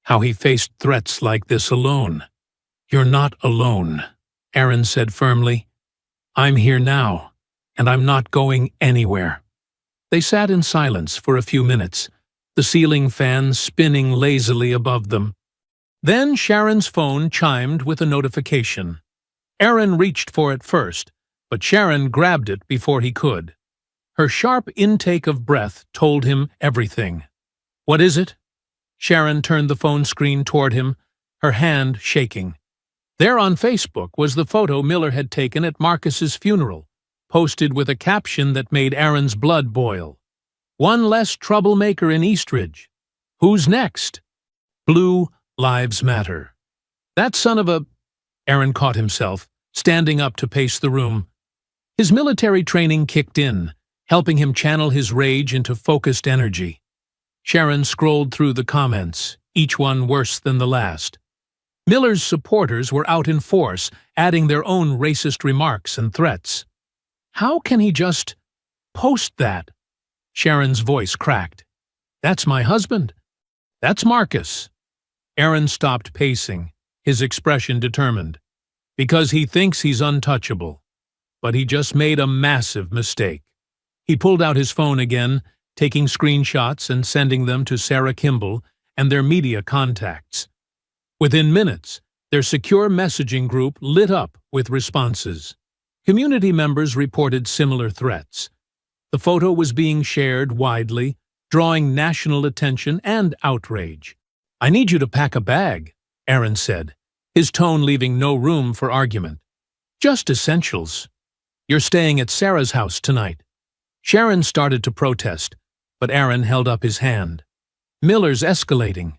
how he faced threats like this alone." "You're not alone," Aaron said firmly. "I'm here now, and I'm not going anywhere." They sat in silence for a few minutes, the ceiling fan spinning lazily above them. Then Sharon's phone chimed with a notification. Aaron reached for it first, but Sharon grabbed it before he could. Her sharp intake of breath told him everything. "What is it?" Sharon turned the phone screen toward him, her hand shaking. There on Facebook was the photo Miller had taken at Marcus's funeral, posted with a caption that made Aaron's blood boil. "One less troublemaker in Eastridge. Who's next? Blue Lives Matter." That son of a... Aaron caught himself, standing up to pace the room. His military training kicked in, helping him channel his rage into focused energy. Sharon scrolled through the comments, each one worse than the last. Miller's supporters were out in force, adding their own racist remarks and threats. How can he just post that? Sharon's voice cracked. That's my husband. That's Marcus. Aaron stopped pacing, his expression determined. Because he thinks he's untouchable. But he just made a massive mistake. He pulled out his phone again, taking screenshots and sending them to Sarah Kimball and their media contacts. Within minutes, their secure messaging group lit up with responses. Community members reported similar threats. The photo was being shared widely, drawing national attention and outrage. I need you to pack a bag, Aaron said, his tone leaving no room for argument. Just essentials. You're staying at Sarah's house tonight. Sharon started to protest, but Aaron held up his hand. Miller's escalating.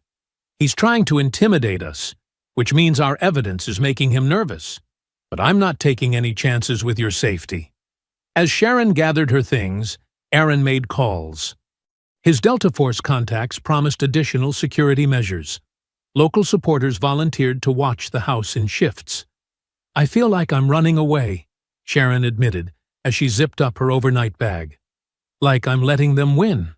He's trying to intimidate us, which means our evidence is making him nervous. But I'm not taking any chances with your safety. As Sharon gathered her things, Aaron made calls. His Delta Force contacts promised additional security measures. Local supporters volunteered to watch the house in shifts. I feel like I'm running away, Sharon admitted as she zipped up her overnight bag. Like I'm letting them win.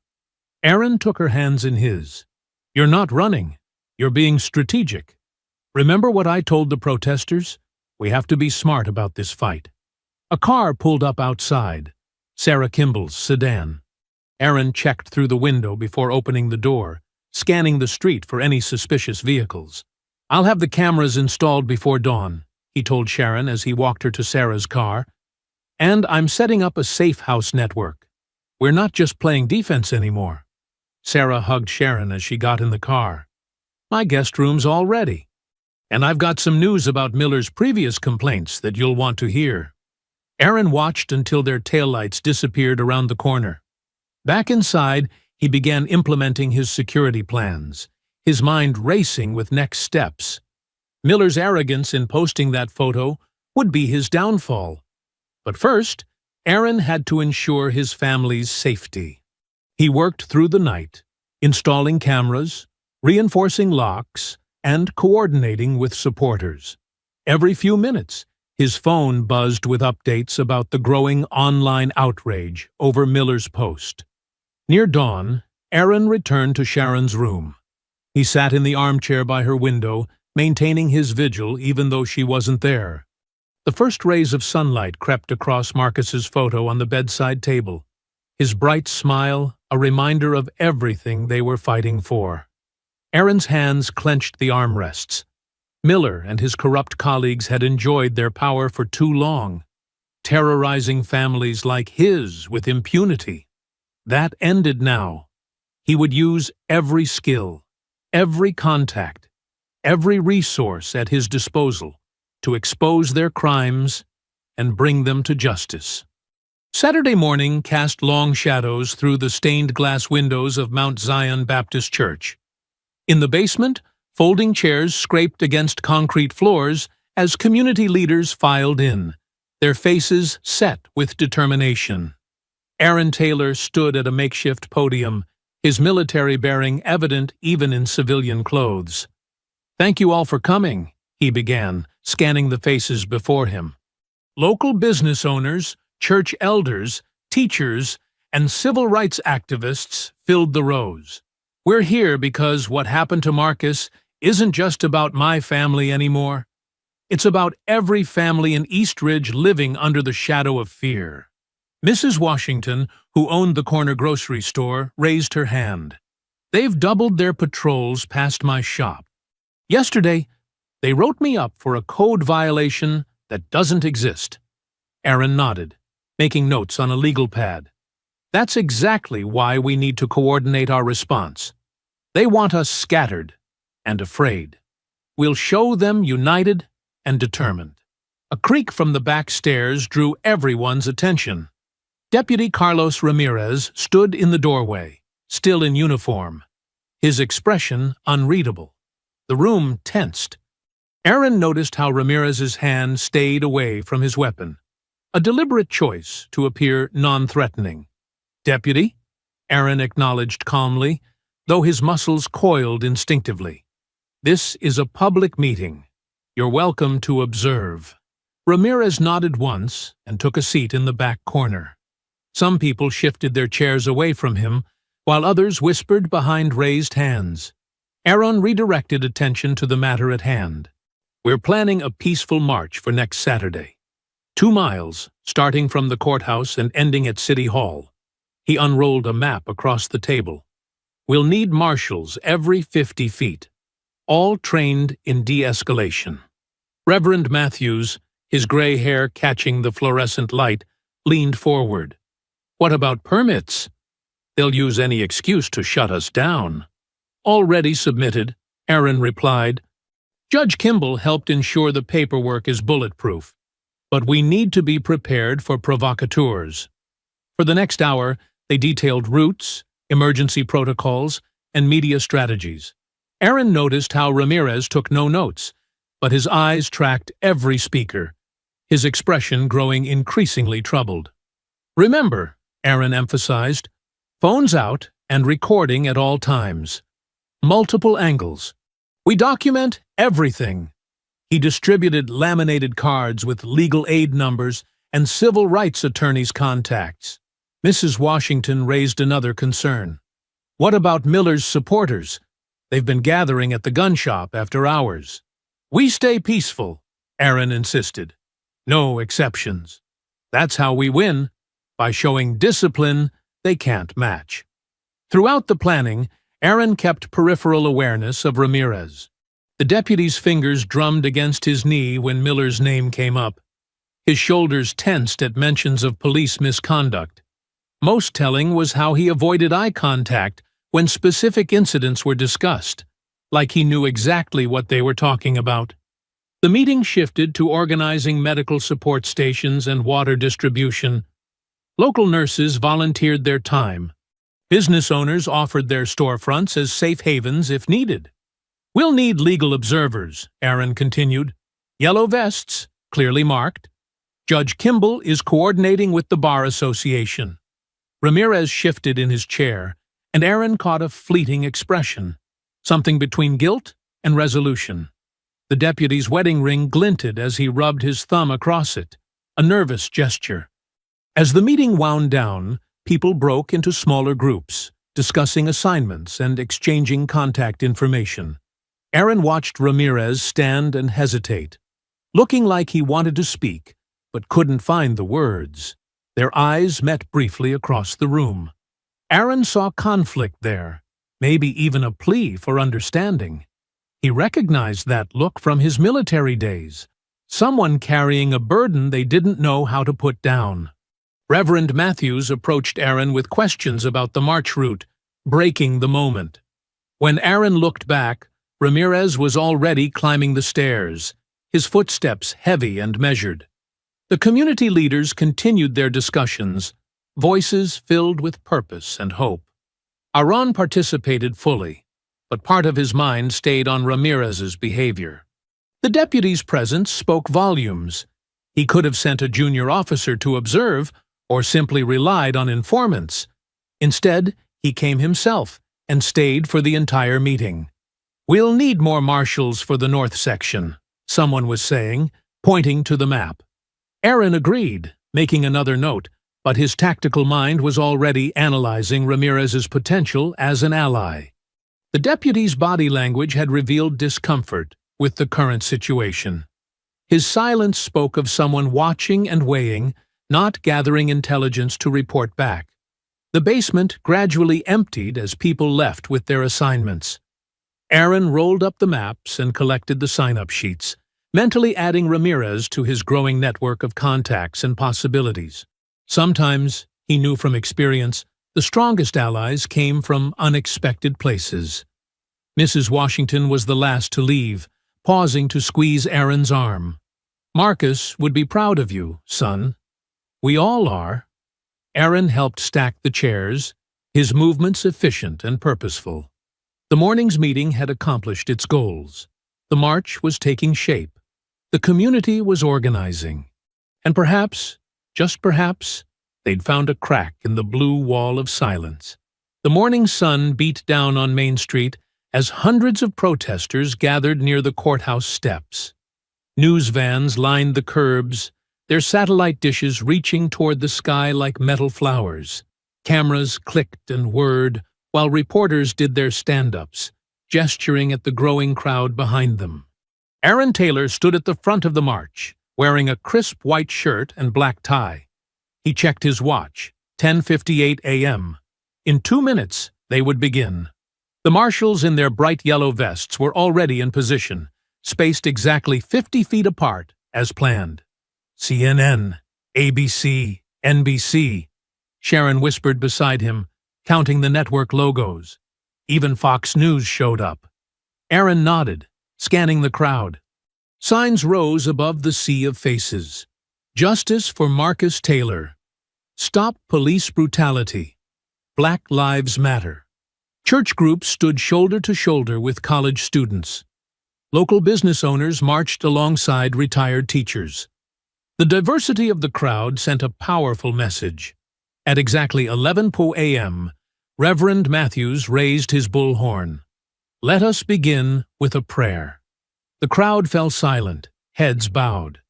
Aaron took her hands in his. You're not running. You're being strategic. Remember what I told the protesters? We have to be smart about this fight. A car pulled up outside, Sarah Kimball's sedan. Aaron checked through the window before opening the door, scanning the street for any suspicious vehicles. I'll have the cameras installed before dawn, he told Sharon as he walked her to Sarah's car. And I'm setting up a safe house network. We're not just playing defense anymore. Sarah hugged Sharon as she got in the car. My guest room's all ready. And I've got some news about Miller's previous complaints that you'll want to hear. Aaron watched until their taillights disappeared around the corner. Back inside, he began implementing his security plans, his mind racing with next steps. Miller's arrogance in posting that photo would be his downfall. But first, Aaron had to ensure his family's safety. He worked through the night, installing cameras, reinforcing locks, and coordinating with supporters. Every few minutes, his phone buzzed with updates about the growing online outrage over Miller's post. Near dawn, Aaron returned to Sharon's room. He sat in the armchair by her window, maintaining his vigil even though she wasn't there. The first rays of sunlight crept across Marcus's photo on the bedside table, his bright smile a reminder of everything they were fighting for. Aaron's hands clenched the armrests. Miller and his corrupt colleagues had enjoyed their power for too long, terrorizing families like his with impunity. That ended now. He would use every skill, every contact, every resource at his disposal to expose their crimes and bring them to justice. Saturday morning cast long shadows through the stained glass windows of Mount Zion Baptist Church. In the basement, folding chairs scraped against concrete floors as community leaders filed in, their faces set with determination. Aaron Taylor stood at a makeshift podium, his military bearing evident even in civilian clothes. Thank you all for coming, he began, scanning the faces before him. Local business owners, church elders, teachers, and civil rights activists filled the rows. We're here because what happened to Marcus isn't just about my family anymore. It's about every family in East Ridge living under the shadow of fear. Mrs. Washington, who owned the corner grocery store, raised her hand. They've doubled their patrols past my shop. Yesterday, they wrote me up for a code violation that doesn't exist. Aaron nodded, making notes on a legal pad. That's exactly why we need to coordinate our response. They want us scattered and afraid. We'll show them united and determined. A creak from the back stairs drew everyone's attention. Deputy Carlos Ramirez stood in the doorway, still in uniform, his expression unreadable. The room tensed. Aaron noticed how Ramirez's hand stayed away from his weapon, a deliberate choice to appear non-threatening. Deputy, Aaron acknowledged calmly, though his muscles coiled instinctively. "This is a public meeting. You're welcome to observe." Ramirez nodded once and took a seat in the back corner. Some people shifted their chairs away from him, while others whispered behind raised hands. Aaron redirected attention to the matter at hand. "We're planning a peaceful march for next Saturday. 2 miles, starting from the courthouse and ending at City Hall." He unrolled a map across the table. "We'll need marshals every 50 feet, all trained in de-escalation." Reverend Matthews, his gray hair catching the fluorescent light, leaned forward. "What about permits? They'll use any excuse to shut us down." "Already submitted," Aaron replied. "Judge Kimball helped ensure the paperwork is bulletproof. But we need to be prepared for provocateurs." For the next hour, they detailed routes, emergency protocols, and media strategies. Aaron noticed how Ramirez took no notes, but his eyes tracked every speaker, his expression growing increasingly troubled. "Remember," Aaron emphasized, "phones out and recording at all times. Multiple angles. We document everything." He distributed laminated cards with legal aid numbers and civil rights attorneys' contacts. Mrs. Washington raised another concern. "What about Miller's supporters? They've been gathering at the gun shop after hours." "We stay peaceful," Aaron insisted. "No exceptions. That's how we win, by showing discipline they can't match." Throughout the planning, Aaron kept peripheral awareness of Ramirez. The deputy's fingers drummed against his knee when Miller's name came up. His shoulders tensed at mentions of police misconduct. Most telling was how he avoided eye contact when specific incidents were discussed, like he knew exactly what they were talking about. The meeting shifted to organizing medical support stations and water distribution. Local nurses volunteered their time. Business owners offered their storefronts as safe havens if needed. "We'll need legal observers," Aaron continued. "Yellow vests, clearly marked. Judge Kimball is coordinating with the Bar Association." Ramirez shifted in his chair, and Aaron caught a fleeting expression, something between guilt and resolution. The deputy's wedding ring glinted as he rubbed his thumb across it, a nervous gesture. As the meeting wound down, people broke into smaller groups, discussing assignments and exchanging contact information. Aaron watched Ramirez stand and hesitate, looking like he wanted to speak, but couldn't find the words. Their eyes met briefly across the room. Aaron saw conflict there, maybe even a plea for understanding. He recognized that look from his military days, someone carrying a burden they didn't know how to put down. Reverend Matthews approached Aaron with questions about the march route, breaking the moment. When Aaron looked back, Ramirez was already climbing the stairs, his footsteps heavy and measured. The community leaders continued their discussions, voices filled with purpose and hope. Aaron participated fully, but part of his mind stayed on Ramirez's behavior. The deputy's presence spoke volumes. He could have sent a junior officer to observe, or simply relied on informants. Instead, he came himself and stayed for the entire meeting. "We'll need more marshals for the north section," someone was saying, pointing to the map. Aaron agreed, making another note, but his tactical mind was already analyzing Ramirez's potential as an ally. The deputy's body language had revealed discomfort with the current situation. His silence spoke of someone watching and weighing, not gathering intelligence to report back. The basement gradually emptied as people left with their assignments. Aaron rolled up the maps and collected the sign-up sheets, mentally adding Ramirez to his growing network of contacts and possibilities. Sometimes, he knew from experience, the strongest allies came from unexpected places. Mrs. Washington was the last to leave, pausing to squeeze Aaron's arm. "Marcus would be proud of you, son." "We all are." Aaron helped stack the chairs, his movements efficient and purposeful. The morning's meeting had accomplished its goals. The march was taking shape. The community was organizing. And perhaps, just perhaps, they'd found a crack in the blue wall of silence. The morning sun beat down on Main Street as hundreds of protesters gathered near the courthouse steps. News vans lined the curbs, their satellite dishes reaching toward the sky like metal flowers. Cameras clicked and whirred, while reporters did their stand-ups, gesturing at the growing crowd behind them. Aaron Taylor stood at the front of the march, wearing a crisp white shirt and black tie. He checked his watch, 10:58 a.m. In 2 minutes, they would begin. The marshals in their bright yellow vests were already in position, spaced exactly 50 feet apart, as planned. CNN, ABC, NBC. Sharon whispered beside him, counting the network logos. Even Fox News showed up. Aaron nodded, scanning the crowd. Signs rose above the sea of faces. Justice for Marcus Taylor. Stop police brutality. Black Lives Matter. Church groups stood shoulder to shoulder with college students. Local business owners marched alongside retired teachers. The diversity of the crowd sent a powerful message. At exactly 11 a.m., Reverend Matthews raised his bullhorn. Let us begin with a prayer. The crowd fell silent, heads bowed.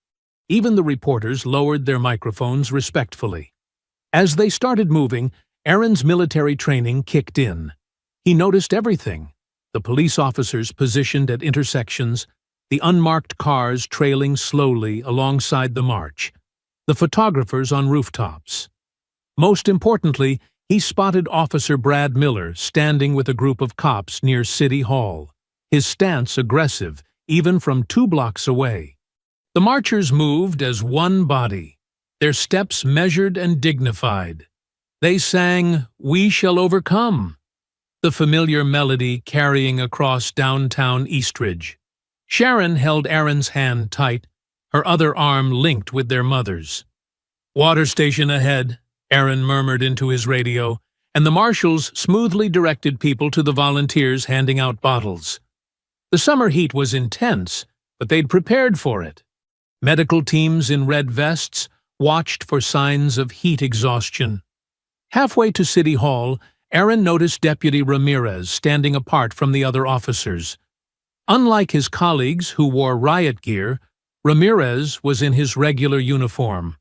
Even the reporters lowered their microphones respectfully. As they started moving, Aaron's military training kicked in. He noticed everything: the police officers positioned at intersections, the unmarked cars trailing slowly alongside the march, the photographers on rooftops. Most importantly, he spotted Officer Brad Miller standing with a group of cops near City Hall, his stance aggressive, even from 2 blocks away. The marchers moved as one body, their steps measured and dignified. They sang, "We Shall Overcome," the familiar melody carrying across downtown Eastridge. Sharon held Aaron's hand tight, her other arm linked with their mother's. "Water station ahead," Aaron murmured into his radio, and the marshals smoothly directed people to the volunteers handing out bottles. The summer heat was intense, but they'd prepared for it. Medical teams in red vests watched for signs of heat exhaustion. Halfway to City Hall, Aaron noticed Deputy Ramirez standing apart from the other officers. Unlike his colleagues who wore riot gear, Ramirez was in his regular uniform.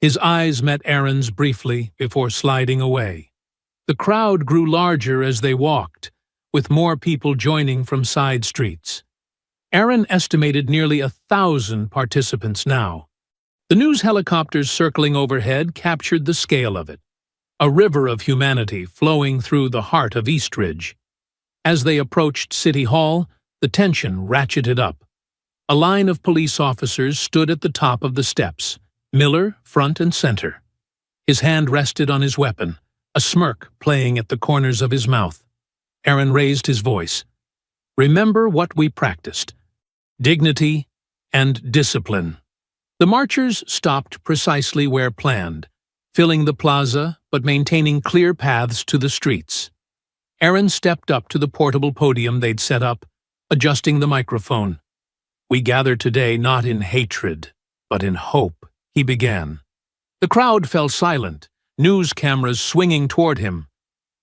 His eyes met Aaron's briefly before sliding away. The crowd grew larger as they walked, with more people joining from side streets. Aaron estimated nearly 1,000 participants now. The news helicopters circling overhead captured the scale of it. A river of humanity flowing through the heart of Eastridge. As they approached City Hall, the tension ratcheted up. A line of police officers stood at the top of the steps, Miller front and center. His hand rested on his weapon, a smirk playing at the corners of his mouth. Aaron raised his voice. "Remember what we practiced: dignity and discipline." The marchers stopped precisely where planned, filling the plaza but maintaining clear paths to the streets. Aaron stepped up to the portable podium they'd set up, adjusting the microphone. "We gather today not in hatred, but in hope," he began. The crowd fell silent, news cameras swinging toward him.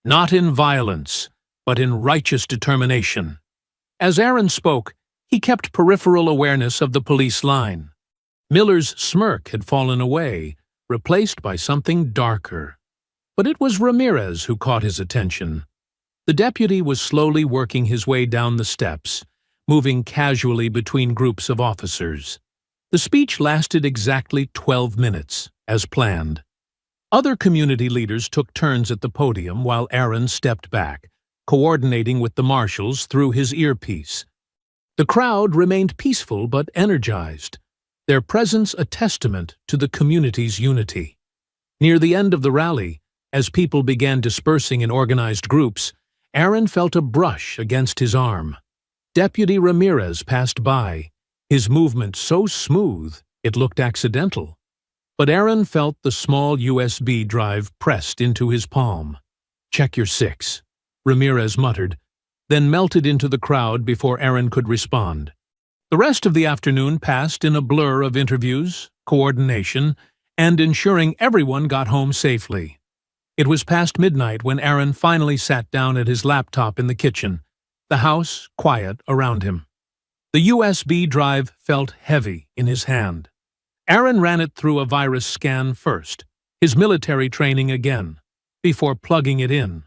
"Not in violence, but in righteous determination." As Aaron spoke, he kept peripheral awareness of the police line. Miller's smirk had fallen away, replaced by something darker. But it was Ramirez who caught his attention. The deputy was slowly working his way down the steps, moving casually between groups of officers. The speech lasted exactly 12 minutes, as planned. Other community leaders took turns at the podium while Aaron stepped back, coordinating with the marshals through his earpiece. The crowd remained peaceful but energized, their presence a testament to the community's unity. Near the end of the rally, as people began dispersing in organized groups, Aaron felt a brush against his arm. Deputy Ramirez passed by, his movement so smooth it looked accidental. But Aaron felt the small USB drive pressed into his palm. "Check your 6," Ramirez muttered, then melted into the crowd before Aaron could respond. The rest of the afternoon passed in a blur of interviews, coordination, and ensuring everyone got home safely. It was past midnight when Aaron finally sat down at his laptop in the kitchen, the house quiet around him. The USB drive felt heavy in his hand. Aaron ran it through a virus scan first, his military training again, before plugging it in.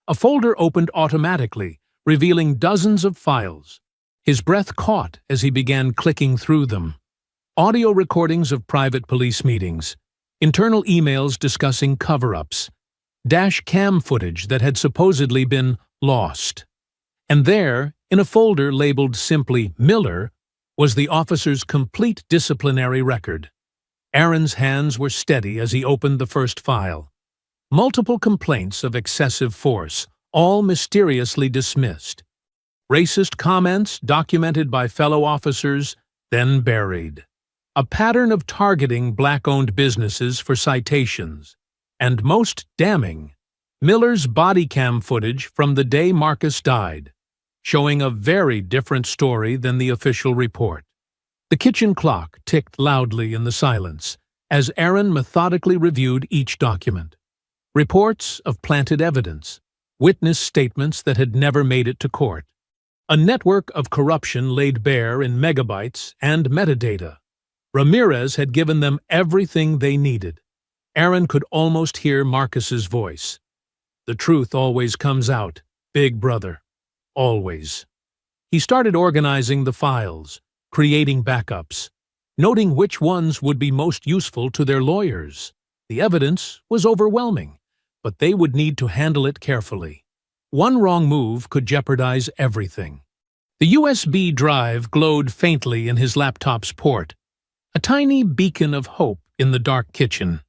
A folder opened automatically, revealing dozens of files. His breath caught as he began clicking through them. Audio recordings of private police meetings, internal emails discussing cover-ups, dash cam footage that had supposedly been lost. And there, in a folder labeled simply Miller, was the officer's complete disciplinary record. Aaron's hands were steady as he opened the first file. Multiple complaints of excessive force, all mysteriously dismissed. Racist comments documented by fellow officers, then buried. A pattern of targeting black-owned businesses for citations. And most damning, Miller's body cam footage from the day Marcus died, showing a very different story than the official report. The kitchen clock ticked loudly in the silence as Aaron methodically reviewed each document. Reports of planted evidence, witness statements that had never made it to court. A network of corruption laid bare in megabytes and metadata. Ramirez had given them everything they needed. Aaron could almost hear Marcus's voice. The truth always comes out, big brother. Always. He started organizing the files, creating backups, noting which ones would be most useful to their lawyers. The evidence was overwhelming, but they would need to handle it carefully. One wrong move could jeopardize everything. The USB drive glowed faintly in his laptop's port, a tiny beacon of hope in the dark kitchen.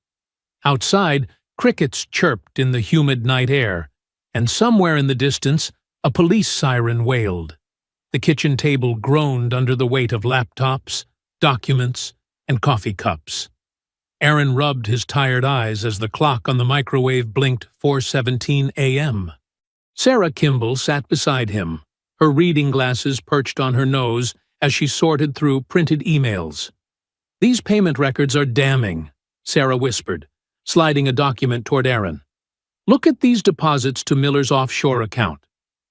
Outside, crickets chirped in the humid night air, and somewhere in the distance, a police siren wailed. The kitchen table groaned under the weight of laptops, documents, and coffee cups. Aaron rubbed his tired eyes as the clock on the microwave blinked 4:17 a.m. Sarah Kimball sat beside him, her reading glasses perched on her nose as she sorted through printed emails. "These payment records are damning," Sarah whispered, sliding a document toward Aaron. "Look at these deposits to Miller's offshore account.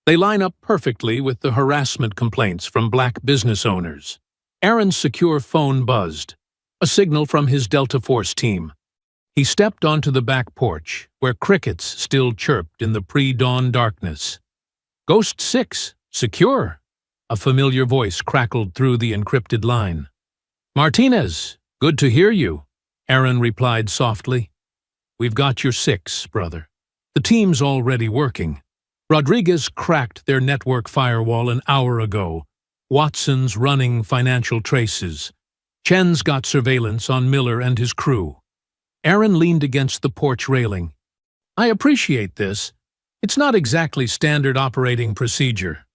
They line up perfectly with the harassment complaints from black business owners." Aaron's secure phone buzzed, a signal from his Delta Force team. He stepped onto the back porch, where crickets still chirped in the pre-dawn darkness. "Ghost 6, secure," a familiar voice crackled through the encrypted line. "Martinez, good to hear you," Aaron replied softly. "We've got your 6, brother. The team's already working. Rodriguez cracked their network firewall an hour ago. Watson's running financial traces. Chen's got surveillance on Miller and his crew." Aaron leaned against the porch railing. "I appreciate this. It's not exactly standard operating procedure."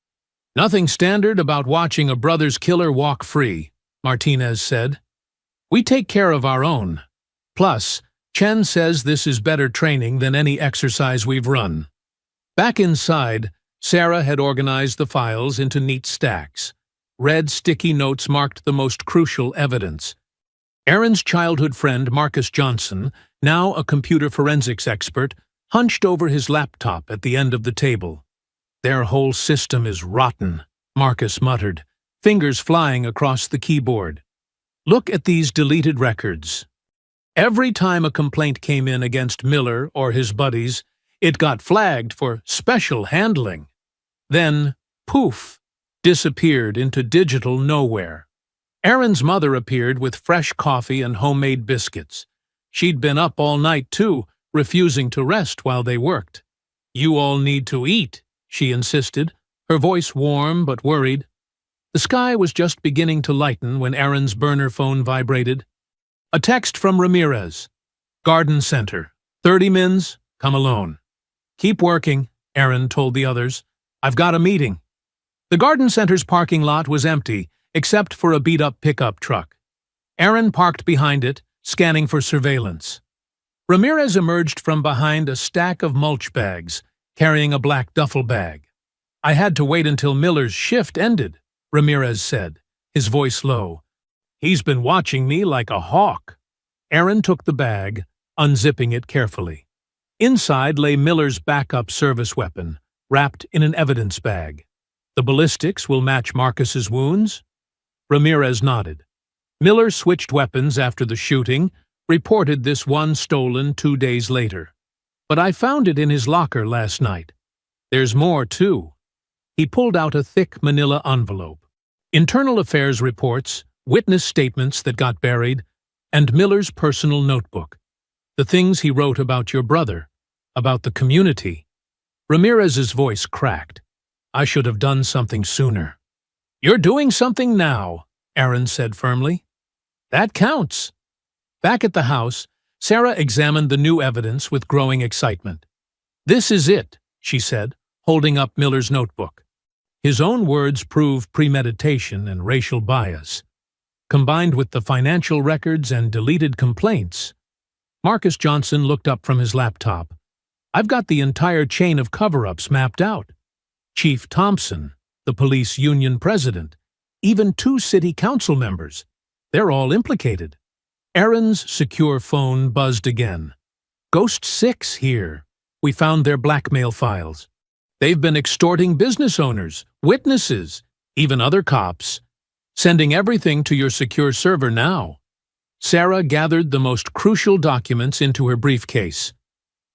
"Nothing standard about watching a brother's killer walk free," Martinez said. "We take care of our own. Plus, Chen says this is better training than any exercise we've run." Back inside, Sarah had organized the files into neat stacks. Red sticky notes marked the most crucial evidence. Aaron's childhood friend Marcus Johnson, now a computer forensics expert, hunched over his laptop at the end of the table. "Their whole system is rotten," Marcus muttered, fingers flying across the keyboard. "Look at these deleted records. Every time a complaint came in against Miller or his buddies, it got flagged for special handling. Then, poof, disappeared into digital nowhere." Aaron's mother appeared with fresh coffee and homemade biscuits. She'd been up all night, too, refusing to rest while they worked. "You all need to eat," she insisted, her voice warm but worried. The sky was just beginning to lighten when Aaron's burner phone vibrated. A text from Ramirez. "Garden Center. 30 mins, come alone." "Keep working," Aaron told the others. "I've got a meeting." The garden center's parking lot was empty, except for a beat-up pickup truck. Aaron parked behind it, scanning for surveillance. Ramirez emerged from behind a stack of mulch bags, carrying a black duffel bag. "I had to wait until Miller's shift ended," Ramirez said, his voice low. "He's been watching me like a hawk." Aaron took the bag, unzipping it carefully. Inside lay Miller's backup service weapon, wrapped in an evidence bag. The ballistics will match Marcus's wounds? Ramirez nodded. Miller switched weapons after the shooting, reported this one stolen 2 days later. But I found it in his locker last night. There's more, too. He pulled out a thick manila envelope. Internal affairs reports, witness statements that got buried, and Miller's personal notebook. The things he wrote about your brother, about the community. Ramirez's voice cracked. I should have done something sooner. You're doing something now, Aaron said firmly. That counts. Back at the house, Sarah examined the new evidence with growing excitement. This is it, she said, holding up Miller's notebook. His own words prove premeditation and racial bias. Combined with the financial records and deleted complaints, Marcus Johnson looked up from his laptop. I've got the entire chain of cover-ups mapped out. Chief Thompson, the police union president, even 2 city council members. They're all implicated. Aaron's secure phone buzzed again. Ghost 6 here. We found their blackmail files. They've been extorting business owners, witnesses, even other cops. Sending everything to your secure server now. Sarah gathered the most crucial documents into her briefcase.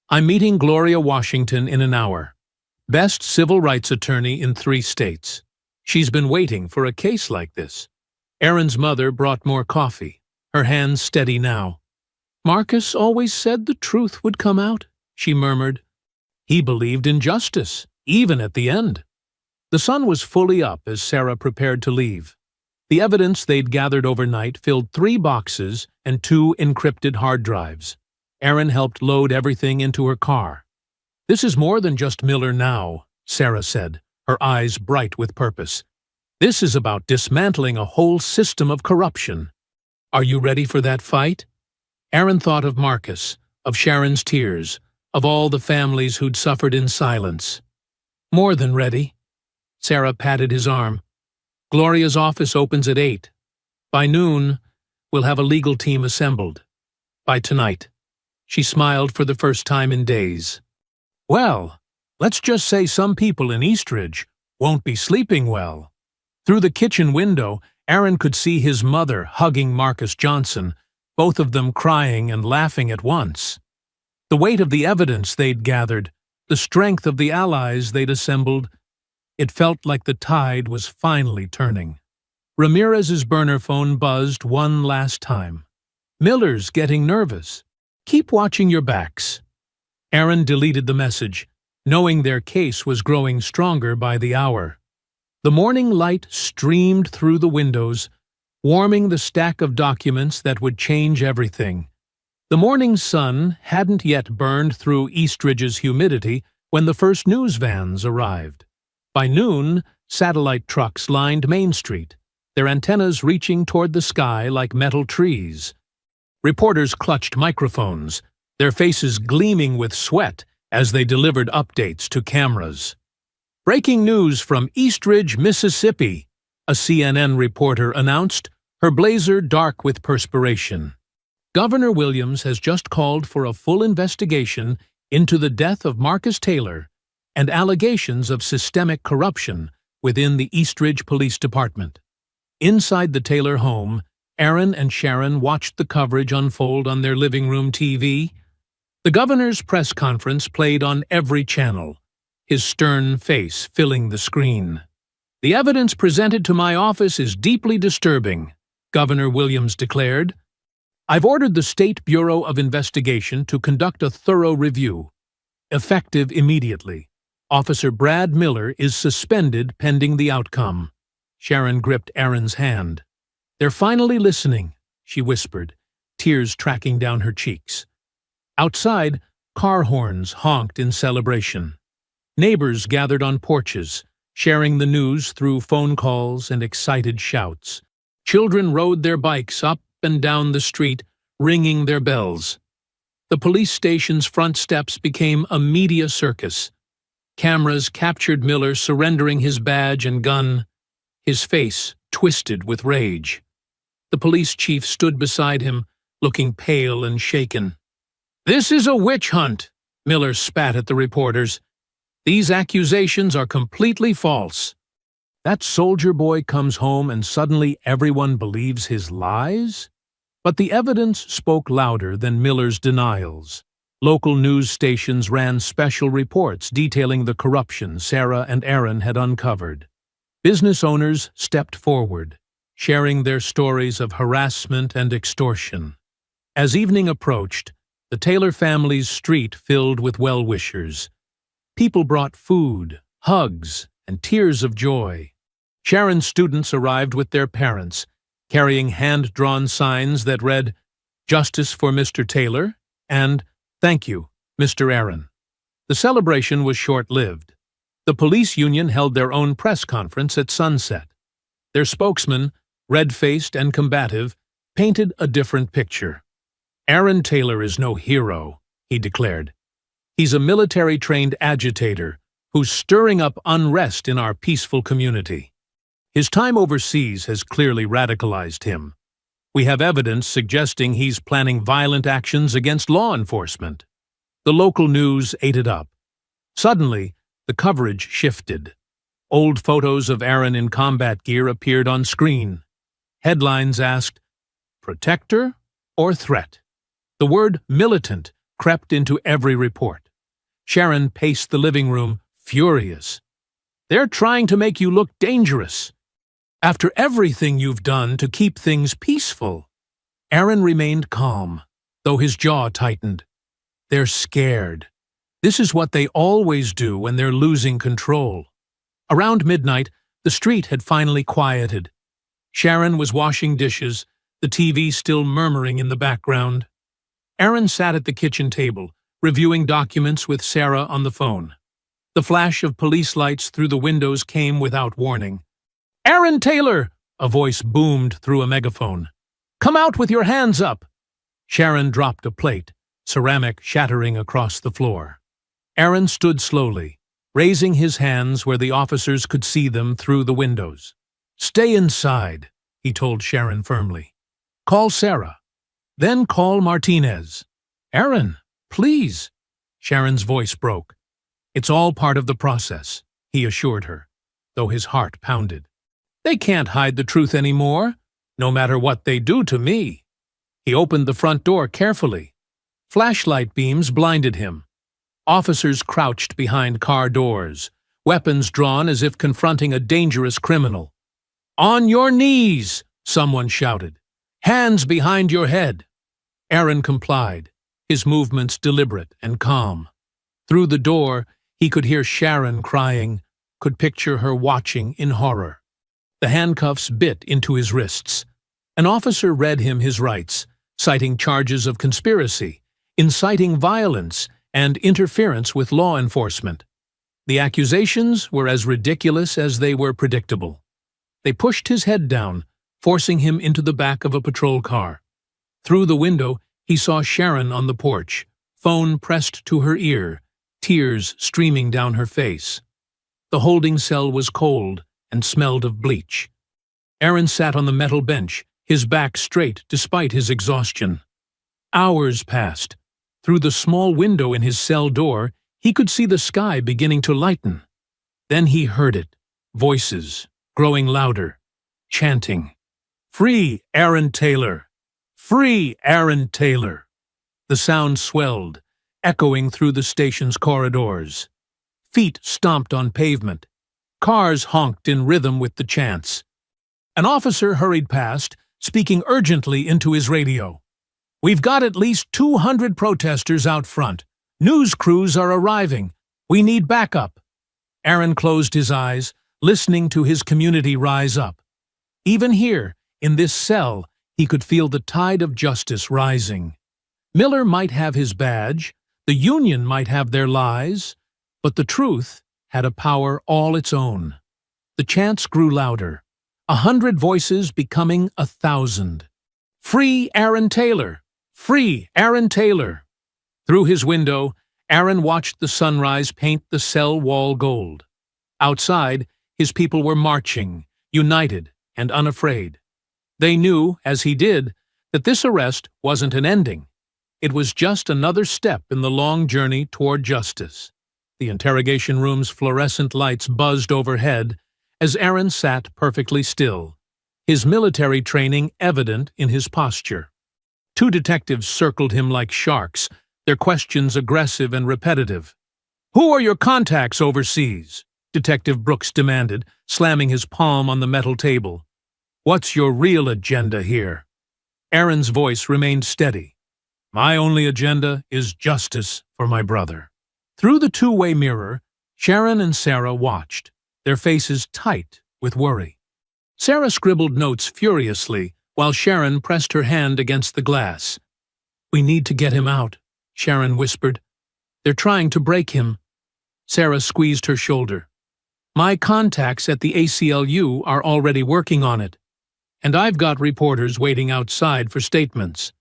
I'm meeting Gloria Washington in an hour. Best civil rights attorney in 3 states. She's been waiting for a case like this. Aaron's mother brought more coffee, her hands steady now. Marcus always said the truth would come out, she murmured. He believed in justice, even at the end. The sun was fully up as Sarah prepared to leave. The evidence they'd gathered overnight filled 3 boxes and 2 encrypted hard drives. Aaron helped load everything into her car. This is more than just Miller now, Sarah said, her eyes bright with purpose. This is about dismantling a whole system of corruption. Are you ready for that fight? Aaron thought of Marcus, of Sharon's tears, of all the families who'd suffered in silence. More than ready. Sarah patted his arm. Gloria's office opens at 8. By noon, we'll have a legal team assembled. By tonight. She smiled for the first time in days. Well, let's just say some people in Eastridge won't be sleeping well. Through the kitchen window, Aaron could see his mother hugging Marcus Johnson, both of them crying and laughing at once. The weight of the evidence they'd gathered, the strength of the allies they'd assembled, it felt like the tide was finally turning. Ramirez's burner phone buzzed one last time. Miller's getting nervous. Keep watching your backs. Aaron deleted the message, knowing their case was growing stronger by the hour. The morning light streamed through the windows, warming the stack of documents that would change everything. The morning sun hadn't yet burned through Eastridge's humidity when the first news vans arrived. By noon, satellite trucks lined Main Street, their antennas reaching toward the sky like metal trees. Reporters clutched microphones, their faces gleaming with sweat as they delivered updates to cameras. Breaking news from Eastridge, Mississippi, a CNN reporter announced, her blazer dark with perspiration. Governor Williams has just called for a full investigation into the death of Marcus Taylor and allegations of systemic corruption within the Eastridge Police Department. Inside the Taylor home, Aaron and Sharon watched the coverage unfold on their living room TV. The governor's press conference played on every channel, his stern face filling the screen. The evidence presented to my office is deeply disturbing, Governor Williams declared. I've ordered the State Bureau of Investigation to conduct a thorough review. Effective immediately. Officer Brad Miller is suspended pending the outcome. Sharon gripped Aaron's hand. They're finally listening, she whispered, tears tracking down her cheeks. Outside, car horns honked in celebration. Neighbors gathered on porches, sharing the news through phone calls and excited shouts. Children rode their bikes up and down the street, ringing their bells. The police station's front steps became a media circus. Cameras captured Miller surrendering his badge and gun, his face twisted with rage. The police chief stood beside him, looking pale and shaken. This is a witch hunt, Miller spat at the reporters. "These accusations are completely false." That soldier boy comes home and suddenly everyone believes his lies? But the evidence spoke louder than Miller's denials. Local news stations ran special reports detailing the corruption Sarah and Aaron had uncovered. Business owners stepped forward, sharing their stories of harassment and extortion. As evening approached, the Taylor family's street filled with well-wishers. People brought food, hugs, and tears of joy. Sharon's students arrived with their parents, carrying hand-drawn signs that read, "Justice for Mr. Taylor," and "Thank you, Mr. Aaron." The celebration was short-lived. The police union held their own press conference at sunset. Their spokesman, red-faced and combative, painted a different picture. "Aaron Taylor is no hero," he declared. "He's a military-trained agitator who's stirring up unrest in our peaceful community. His time overseas has clearly radicalized him. We have evidence suggesting he's planning violent actions against law enforcement." The local news ate it up. Suddenly, the coverage shifted. Old photos of Aaron in combat gear appeared on screen. Headlines asked, "Protector or threat?" The word militant crept into every report. Sharon paced the living room, furious. "They're trying to make you look dangerous. After everything you've done to keep things peaceful." Aaron remained calm, though his jaw tightened. "They're scared. This is what they always do when they're losing control." Around midnight, the street had finally quieted. Sharon was washing dishes, the TV still murmuring in the background. Aaron sat at the kitchen table, reviewing documents with Sarah on the phone. The flash of police lights through the windows came without warning. "Aaron Taylor!" a voice boomed through a megaphone. "Come out with your hands up!" Sharon dropped a plate, ceramic shattering across the floor. Aaron stood slowly, raising his hands where the officers could see them through the windows. "Stay inside," he told Sharon firmly. "Call Sarah. Then call Martinez." "Aaron, please." Sharon's voice broke. "It's all part of the process," he assured her, though his heart pounded. "They can't hide the truth anymore, no matter what they do to me." He opened the front door carefully. Flashlight beams blinded him. Officers crouched behind car doors, weapons drawn as if confronting a dangerous criminal. "On your knees!" someone shouted. "Hands behind your head!" Aaron complied, his movements deliberate and calm. Through the door, he could hear Sharon crying, could picture her watching in horror. The handcuffs bit into his wrists. An officer read him his rights, citing charges of conspiracy, inciting violence, and interference with law enforcement. The accusations were as ridiculous as they were predictable. They pushed his head down, forcing him into the back of a patrol car. Through the window, he saw Sharon on the porch, phone pressed to her ear, tears streaming down her face. The holding cell was cold and smelled of bleach. Aaron sat on the metal bench, his back straight despite his exhaustion. Hours passed. Through the small window in his cell door, he could see the sky beginning to lighten. Then he heard it, voices, growing louder, chanting, "Free Aaron Taylor! Free Aaron Taylor!" The sound swelled, echoing through the station's corridors. Feet stomped on pavement. Cars honked in rhythm with the chants. An officer hurried past, speaking urgently into his radio. "We've got at least 200 protesters out front. News crews are arriving. We need backup." Aaron closed his eyes, listening to his community rise up. Even here, in this cell, he could feel the tide of justice rising. Miller might have his badge, the union might have their lies, but the truth had a power all its own. The chants grew louder, 100 voices becoming 1,000. "Free Aaron Taylor! Free Aaron Taylor!" Through his window, Aaron watched the sunrise paint the cell wall gold. Outside, his people were marching, united and unafraid. They knew, as he did, that this arrest wasn't an ending. It was just another step in the long journey toward justice. The interrogation room's fluorescent lights buzzed overhead as Aaron sat perfectly still, his military training evident in his posture. Two detectives circled him like sharks, their questions aggressive and repetitive. "Who are your contacts overseas?" Detective Brooks demanded, slamming his palm on the metal table. "What's your real agenda here?" Aaron's voice remained steady. "My only agenda is justice for my brother." Through the two-way mirror, Sharon and Sarah watched, their faces tight with worry. Sarah scribbled notes furiously, while Sharon pressed her hand against the glass. "We need to get him out," Sharon whispered. "They're trying to break him." Sarah squeezed her shoulder. "My contacts at the ACLU are already working on it, and I've got reporters waiting outside for statements."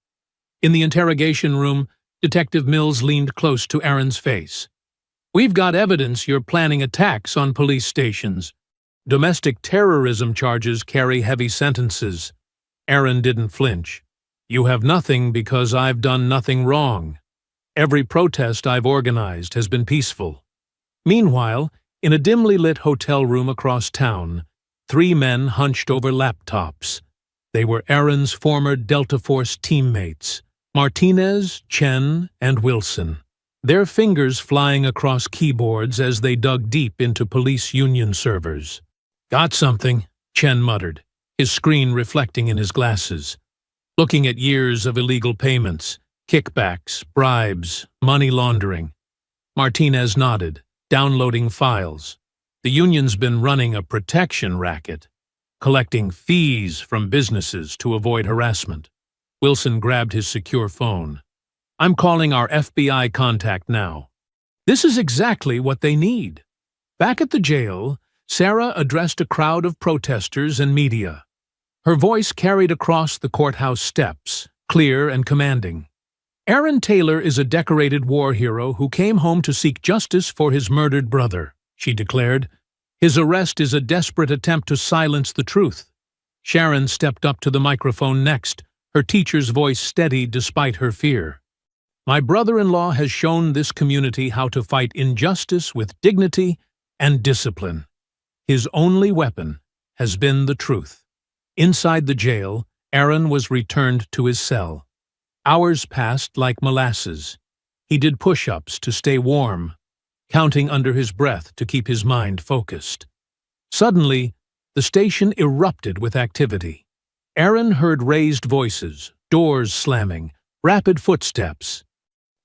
In the interrogation room, Detective Mills leaned close to Aaron's face. "We've got evidence you're planning attacks on police stations. Domestic terrorism charges carry heavy sentences." Aaron didn't flinch. "You have nothing because I've done nothing wrong. Every protest I've organized has been peaceful." Meanwhile, in a dimly lit hotel room across town, three men hunched over laptops. They were Aaron's former Delta Force teammates, Martinez, Chen, and Wilson, their fingers flying across keyboards as they dug deep into police union servers. "Got something," Chen muttered, his screen reflecting in his glasses. Looking at years of illegal payments, kickbacks, bribes, money laundering. Martinez nodded, downloading files. The union's been running a protection racket, collecting fees from businesses to avoid harassment. Wilson grabbed his secure phone. "I'm calling our FBI contact now." This is exactly what they need. Back at the jail, Sarah addressed a crowd of protesters and media. Her voice carried across the courthouse steps, clear and commanding. "Aaron Taylor is a decorated war hero who came home to seek justice for his murdered brother," she declared. "His arrest is a desperate attempt to silence the truth." Sharon stepped up to the microphone next, her teacher's voice steady despite her fear. "My brother-in-law has shown this community how to fight injustice with dignity and discipline. His only weapon has been the truth." Inside the jail, Aaron was returned to his cell. Hours passed like molasses. He did push-ups to stay warm, counting under his breath to keep his mind focused. Suddenly, the station erupted with activity. Aaron heard raised voices, doors slamming, rapid footsteps.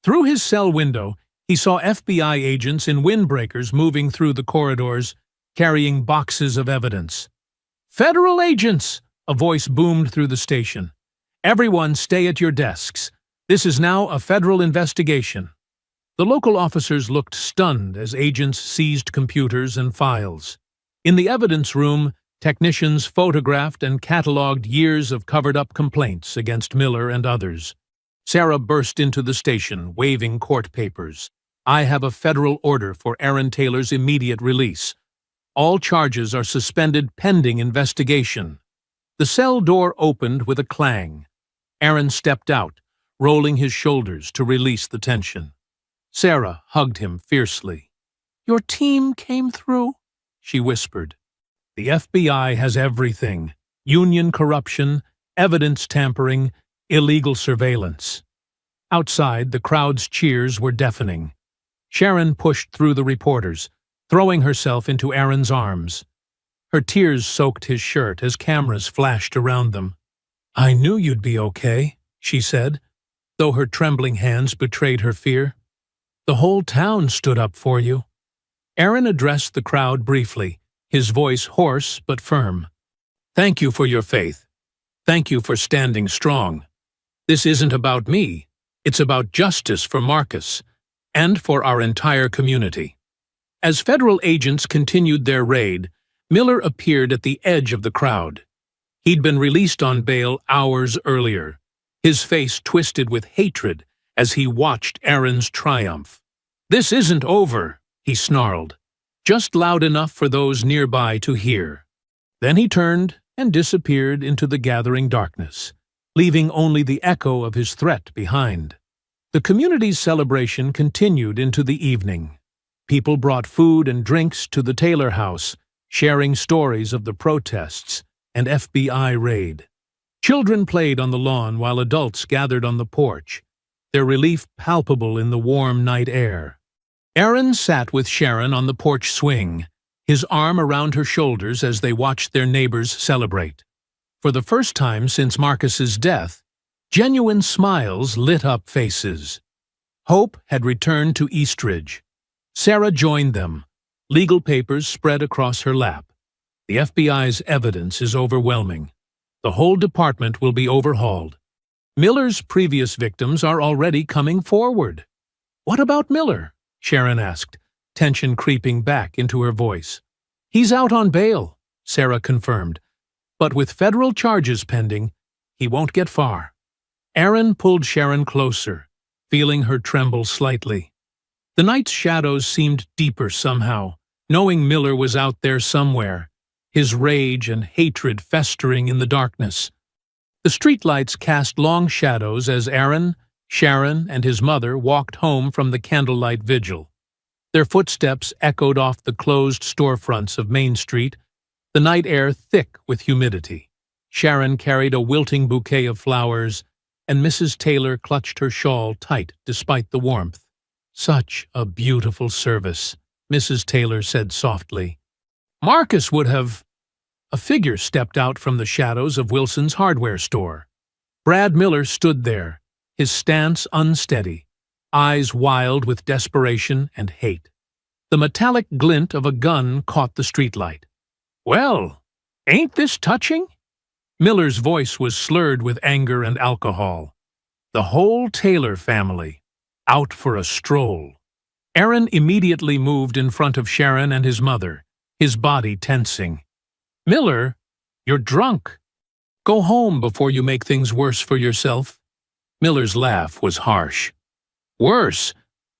Through his cell window, he saw FBI agents in windbreakers moving through the corridors, carrying boxes of evidence. "Federal agents!" a voice boomed through the station. "Everyone stay at your desks. This is now a federal investigation." The local officers looked stunned as agents seized computers and files. In the evidence room, technicians photographed and cataloged years of covered-up complaints against Miller and others. Sarah burst into the station, waving court papers. "I have a federal order for Aaron Taylor's immediate release. All charges are suspended pending investigation." The cell door opened with a clang. Aaron stepped out, rolling his shoulders to release the tension. Sarah hugged him fiercely. "Your team came through," she whispered. "The FBI has everything: union corruption, evidence tampering, illegal surveillance." Outside, the crowd's cheers were deafening. Sharon pushed through the reporters, throwing herself into Aaron's arms. Her tears soaked his shirt as cameras flashed around them. "I knew you'd be okay," she said, though her trembling hands betrayed her fear. "The whole town stood up for you." Aaron addressed the crowd briefly, his voice hoarse but firm. "Thank you for your faith. Thank you for standing strong. This isn't about me. It's about justice for Marcus and for our entire community." As federal agents continued their raid, Miller appeared at the edge of the crowd. He'd been released on bail hours earlier, his face twisted with hatred as he watched Aaron's triumph. "This isn't over," he snarled, just loud enough for those nearby to hear. Then he turned and disappeared into the gathering darkness, leaving only the echo of his threat behind. The community's celebration continued into the evening. People brought food and drinks to the Taylor house, sharing stories of the protests and FBI raid. Children played on the lawn while adults gathered on the porch, their relief palpable in the warm night air. Aaron sat with Sharon on the porch swing, his arm around her shoulders as they watched their neighbors celebrate. For the first time since Marcus's death, genuine smiles lit up faces. Hope had returned to Eastridge. Sarah joined them, legal papers spread across her lap. The FBI's evidence is overwhelming. The whole department will be overhauled. Miller's previous victims are already coming forward. What about Miller? Sharon asked, tension creeping back into her voice. He's out on bail, Sarah confirmed. But with federal charges pending, he won't get far. Aaron pulled Sharon closer, feeling her tremble slightly. The night's shadows seemed deeper somehow, knowing Miller was out there somewhere, his rage and hatred festering in the darkness. The streetlights cast long shadows as Aaron, Sharon, and his mother walked home from the candlelight vigil. Their footsteps echoed off the closed storefronts of Main Street, the night air thick with humidity. Sharon carried a wilting bouquet of flowers, and Mrs. Taylor clutched her shawl tight despite the warmth. Such a beautiful service, Mrs. Taylor said softly. Marcus would have... A figure stepped out from the shadows of Wilson's hardware store. Brad Miller stood there, his stance unsteady, eyes wild with desperation and hate. The metallic glint of a gun caught the streetlight. Well, ain't this touching? Miller's voice was slurred with anger and alcohol. The whole Taylor family, out for a stroll. Aaron immediately moved in front of Sharon and his mother, his body tensing. Miller, you're drunk. Go home before you make things worse for yourself. Miller's laugh was harsh. Worse?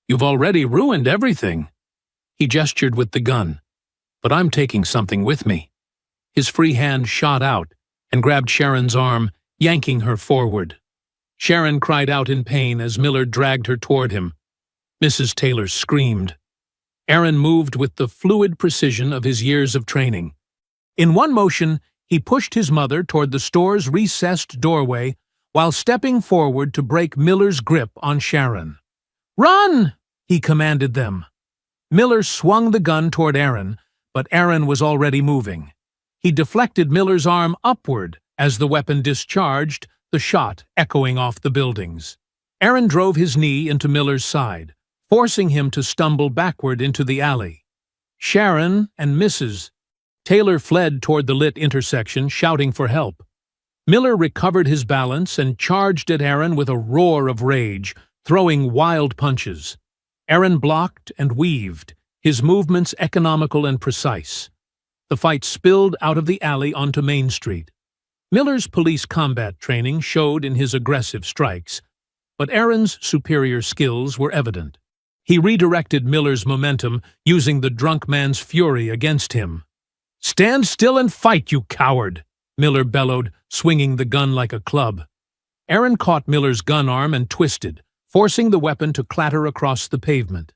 You've already ruined everything. He gestured with the gun. But I'm taking something with me. His free hand shot out and grabbed Sharon's arm, yanking her forward. Sharon cried out in pain as Miller dragged her toward him. Mrs. Taylor screamed. Aaron moved with the fluid precision of his years of training. In one motion, he pushed his mother toward the store's recessed doorway while stepping forward to break Miller's grip on Sharon. Run! He commanded them. Miller swung the gun toward Aaron, but Aaron was already moving. He deflected Miller's arm upward as the weapon discharged, the shot echoing off the buildings. Aaron drove his knee into Miller's side, forcing him to stumble backward into the alley. Sharon and Mrs. Taylor fled toward the lit intersection, shouting for help. Miller recovered his balance and charged at Aaron with a roar of rage, throwing wild punches. Aaron blocked and weaved, his movements economical and precise. The fight spilled out of the alley onto Main Street. Miller's police combat training showed in his aggressive strikes, but Aaron's superior skills were evident. He redirected Miller's momentum, using the drunk man's fury against him. Stand still and fight, you coward! Miller bellowed, swinging the gun like a club. Aaron caught Miller's gun arm and twisted, forcing the weapon to clatter across the pavement.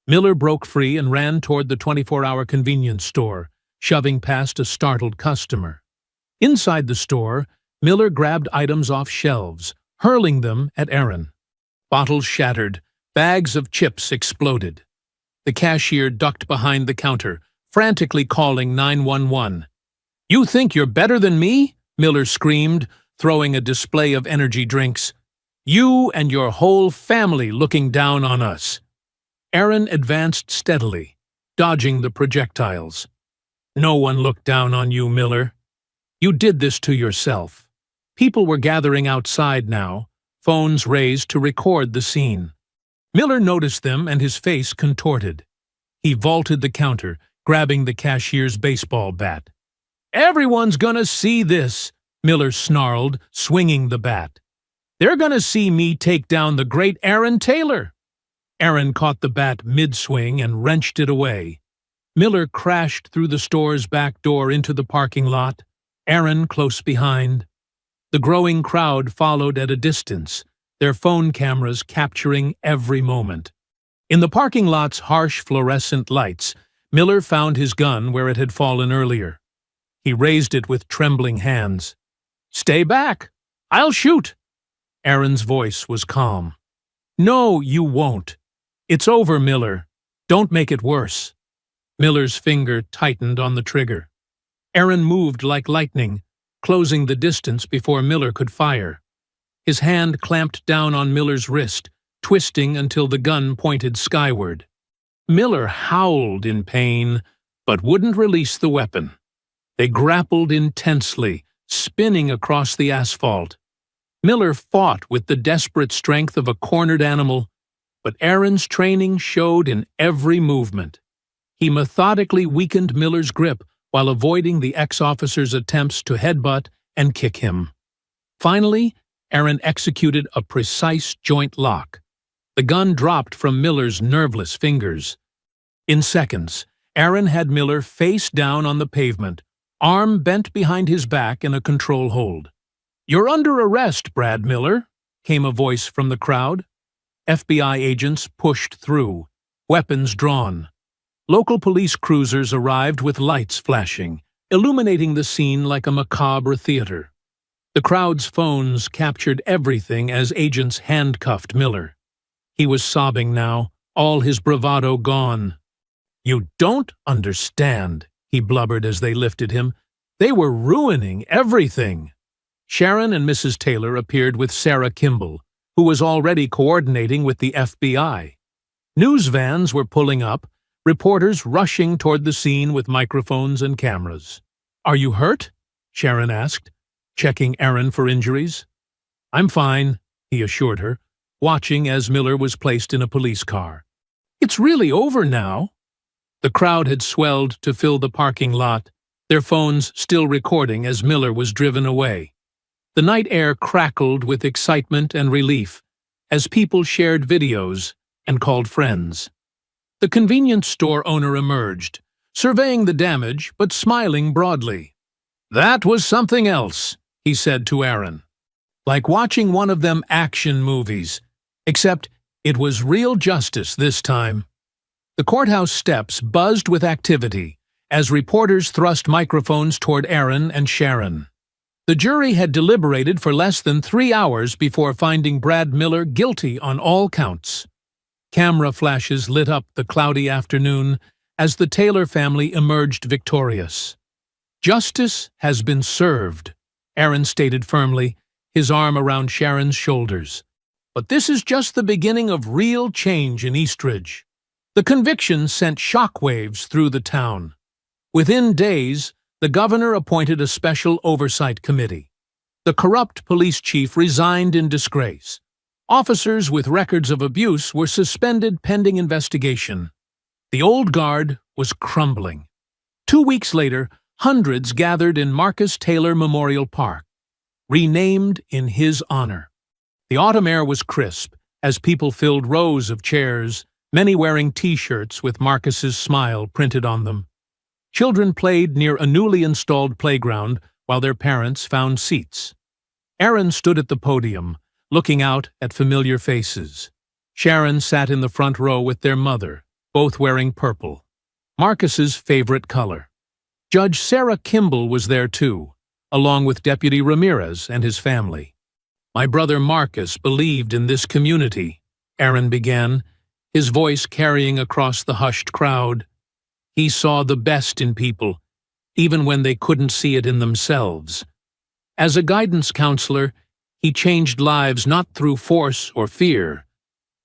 Miller broke free and ran toward the 24-hour convenience store, shoving past a startled customer. Inside the store, Miller grabbed items off shelves, hurling them at Aaron. Bottles shattered, bags of chips exploded. The cashier ducked behind the counter, frantically calling 911. You think you're better than me? Miller screamed, throwing a display of energy drinks. You and your whole family looking down on us. Aaron advanced steadily, dodging the projectiles. No one looked down on you, Miller. You did this to yourself. People were gathering outside now, phones raised to record the scene. Miller noticed them and his face contorted. He vaulted the counter, grabbing the cashier's baseball bat. Everyone's gonna see this, Miller snarled, swinging the bat. They're gonna see me take down the great Aaron Taylor. Aaron caught the bat mid-swing and wrenched it away. Miller crashed through the store's back door into the parking lot, Aaron close behind. The growing crowd followed at a distance, their phone cameras capturing every moment. In the parking lot's harsh fluorescent lights, Miller found his gun where it had fallen earlier. He raised it with trembling hands. "Stay back! I'll shoot!" Aaron's voice was calm. "No, you won't. It's over, Miller. Don't make it worse." Miller's finger tightened on the trigger. Aaron moved like lightning, closing the distance before Miller could fire. His hand clamped down on Miller's wrist, twisting until the gun pointed skyward. Miller howled in pain, but wouldn't release the weapon. They grappled intensely, spinning across the asphalt. Miller fought with the desperate strength of a cornered animal, but Aaron's training showed in every movement. He methodically weakened Miller's grip while avoiding the ex-officer's attempts to headbutt and kick him. Finally, Aaron executed a precise joint lock. The gun dropped from Miller's nerveless fingers. In seconds, Aaron had Miller face down on the pavement, arm bent behind his back in a control hold. "You're under arrest, Brad Miller," came a voice from the crowd. FBI agents pushed through, weapons drawn. Local police cruisers arrived with lights flashing, illuminating the scene like a macabre theater. The crowd's phones captured everything as agents handcuffed Miller. He was sobbing now, all his bravado gone. "You don't understand," he blubbered as they lifted him. "They were ruining everything." Sharon and Mrs. Taylor appeared with Sarah Kimball, who was already coordinating with the FBI. News vans were pulling up, reporters rushing toward the scene with microphones and cameras. "Are you hurt?" Sharon asked, checking Aaron for injuries. "I'm fine," he assured her, watching as Miller was placed in a police car. "It's really over now." The crowd had swelled to fill the parking lot, their phones still recording as Miller was driven away. The night air crackled with excitement and relief as people shared videos and called friends. The convenience store owner emerged, surveying the damage but smiling broadly. "That was something else," he said to Aaron. "Like watching one of them action movies, except it was real justice this time." The courthouse steps buzzed with activity as reporters thrust microphones toward Aaron and Sharon. The jury had deliberated for less than 3 hours before finding Brad Miller guilty on all counts. Camera flashes lit up the cloudy afternoon as the Taylor family emerged victorious. "Justice has been served," Aaron stated firmly, his arm around Sharon's shoulders. "But this is just the beginning of real change in Eastridge." The conviction sent shockwaves through the town. Within days, the governor appointed a special oversight committee. The corrupt police chief resigned in disgrace. Officers with records of abuse were suspended pending investigation. The old guard was crumbling. 2 weeks later, hundreds gathered in Marcus Taylor Memorial Park, renamed in his honor. The autumn air was crisp as people filled rows of chairs, many wearing T-shirts with Marcus's smile printed on them. Children played near a newly installed playground while their parents found seats. Aaron stood at the podium, looking out at familiar faces. Sharon sat in the front row with their mother, both wearing purple, Marcus's favorite color. Judge Sarah Kimball was there too, along with Deputy Ramirez and his family. "My brother Marcus believed in this community," Aaron began, his voice carrying across the hushed crowd. "He saw the best in people, even when they couldn't see it in themselves. As a guidance counselor, he changed lives not through force or fear,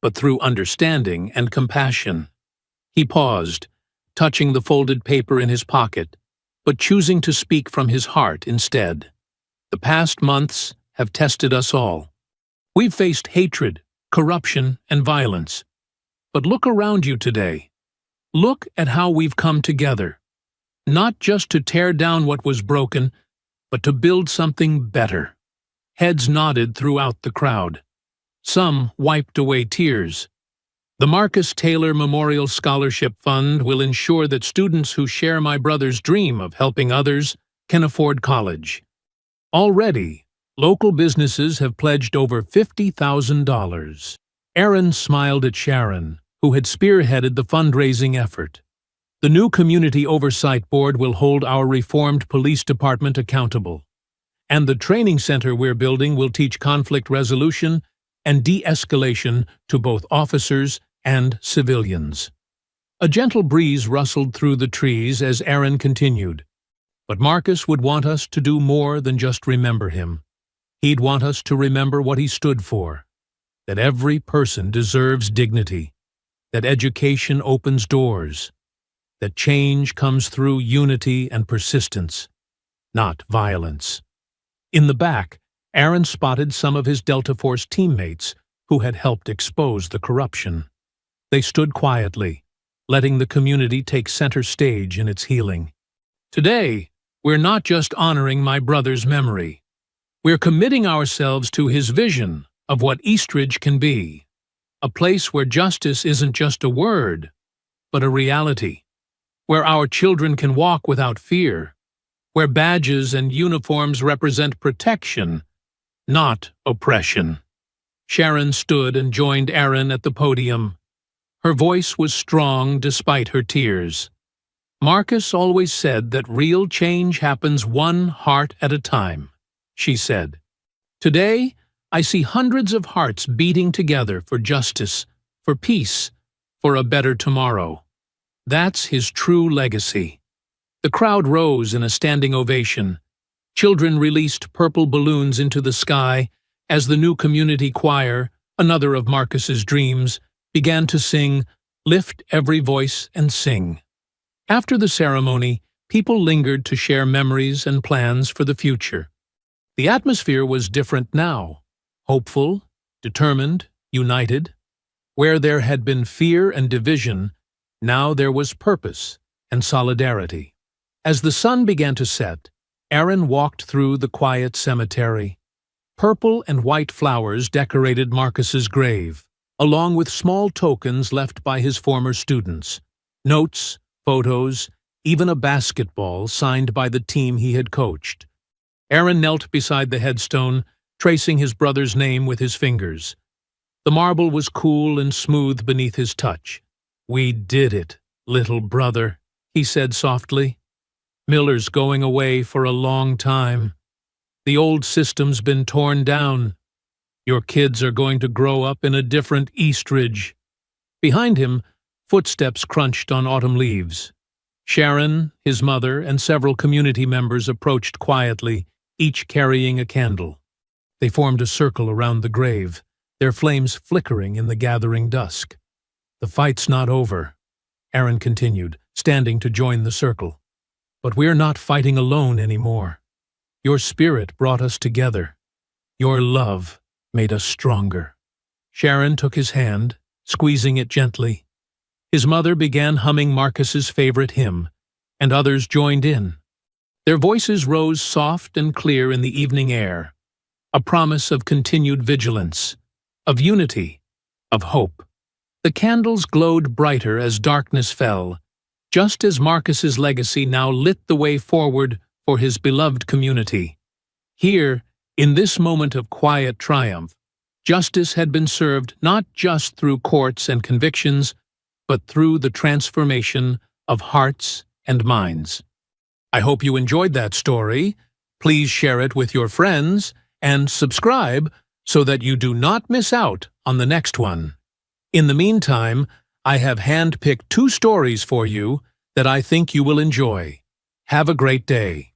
but through understanding and compassion." He paused, touching the folded paper in his pocket, but choosing to speak from his heart instead. "The past months have tested us all. We've faced hatred, corruption, and violence. But look around you today. Look at how we've come together, not just to tear down what was broken, but to build something better." Heads nodded throughout the crowd. Some wiped away tears. The Marcus Taylor Memorial Scholarship Fund will ensure that students who share my brother's dream of helping others can afford college. Already, Local businesses have pledged over $50,000. Aaron smiled at Sharon, who had spearheaded the fundraising effort. The new Community Oversight Board will hold our reformed police department accountable. And the training center we're building will teach conflict resolution and de-escalation to both officers and civilians. A gentle breeze rustled through the trees as Aaron continued. But Marcus would want us to do more than just remember him. He'd want us to remember what he stood for, that every person deserves dignity, that education opens doors, that change comes through unity and persistence, not violence. In the back, Aaron spotted some of his Delta Force teammates who had helped expose the corruption. They stood quietly, letting the community take center stage in its healing. Today, we're not just honoring my brother's memory. We're committing ourselves to his vision of what Eastridge can be, a place where justice isn't just a word, but a reality, where our children can walk without fear, where badges and uniforms represent protection, not oppression. Sharon stood and joined Aaron at the podium. Her voice was strong despite her tears. Marcus always said that real change happens one heart at a time, she said. Today, I see hundreds of hearts beating together for justice, for peace, for a better tomorrow. That's his true legacy. The crowd rose in a standing ovation. Children released purple balloons into the sky as the new community choir, another of Marcus's dreams, began to sing, "Lift Every Voice and Sing." After the ceremony, people lingered to share memories and plans for the future. The atmosphere was different now, hopeful, determined, united. Where there had been fear and division, now there was purpose and solidarity. As the sun began to set, Aaron walked through the quiet cemetery. Purple and white flowers decorated Marcus's grave, along with small tokens left by his former students, notes, photos, even a basketball signed by the team he had coached. Aaron knelt beside the headstone, tracing his brother's name with his fingers. The marble was cool and smooth beneath his touch. "We did it, little brother," he said softly. "Miller's going away for a long time. The old system's been torn down. Your kids are going to grow up in a different Eastridge." Behind him, footsteps crunched on autumn leaves. Sharon, his mother, and several community members approached quietly, each carrying a candle. They formed a circle around the grave, their flames flickering in the gathering dusk. "The fight's not over," Aaron continued, standing to join the circle. "But we're not fighting alone anymore. Your spirit brought us together. Your love made us stronger." Sharon took his hand, squeezing it gently. His mother began humming Marcus's favorite hymn, and others joined in. Their voices rose soft and clear in the evening air, a promise of continued vigilance, of unity, of hope. The candles glowed brighter as darkness fell, just as Marcus's legacy now lit the way forward for his beloved community. Here, in this moment of quiet triumph, justice had been served not just through courts and convictions, but through the transformation of hearts and minds. I hope you enjoyed that story. Please share it with your friends and subscribe so that you do not miss out on the next one. In the meantime, I have handpicked 2 stories for you that I think you will enjoy. Have a great day.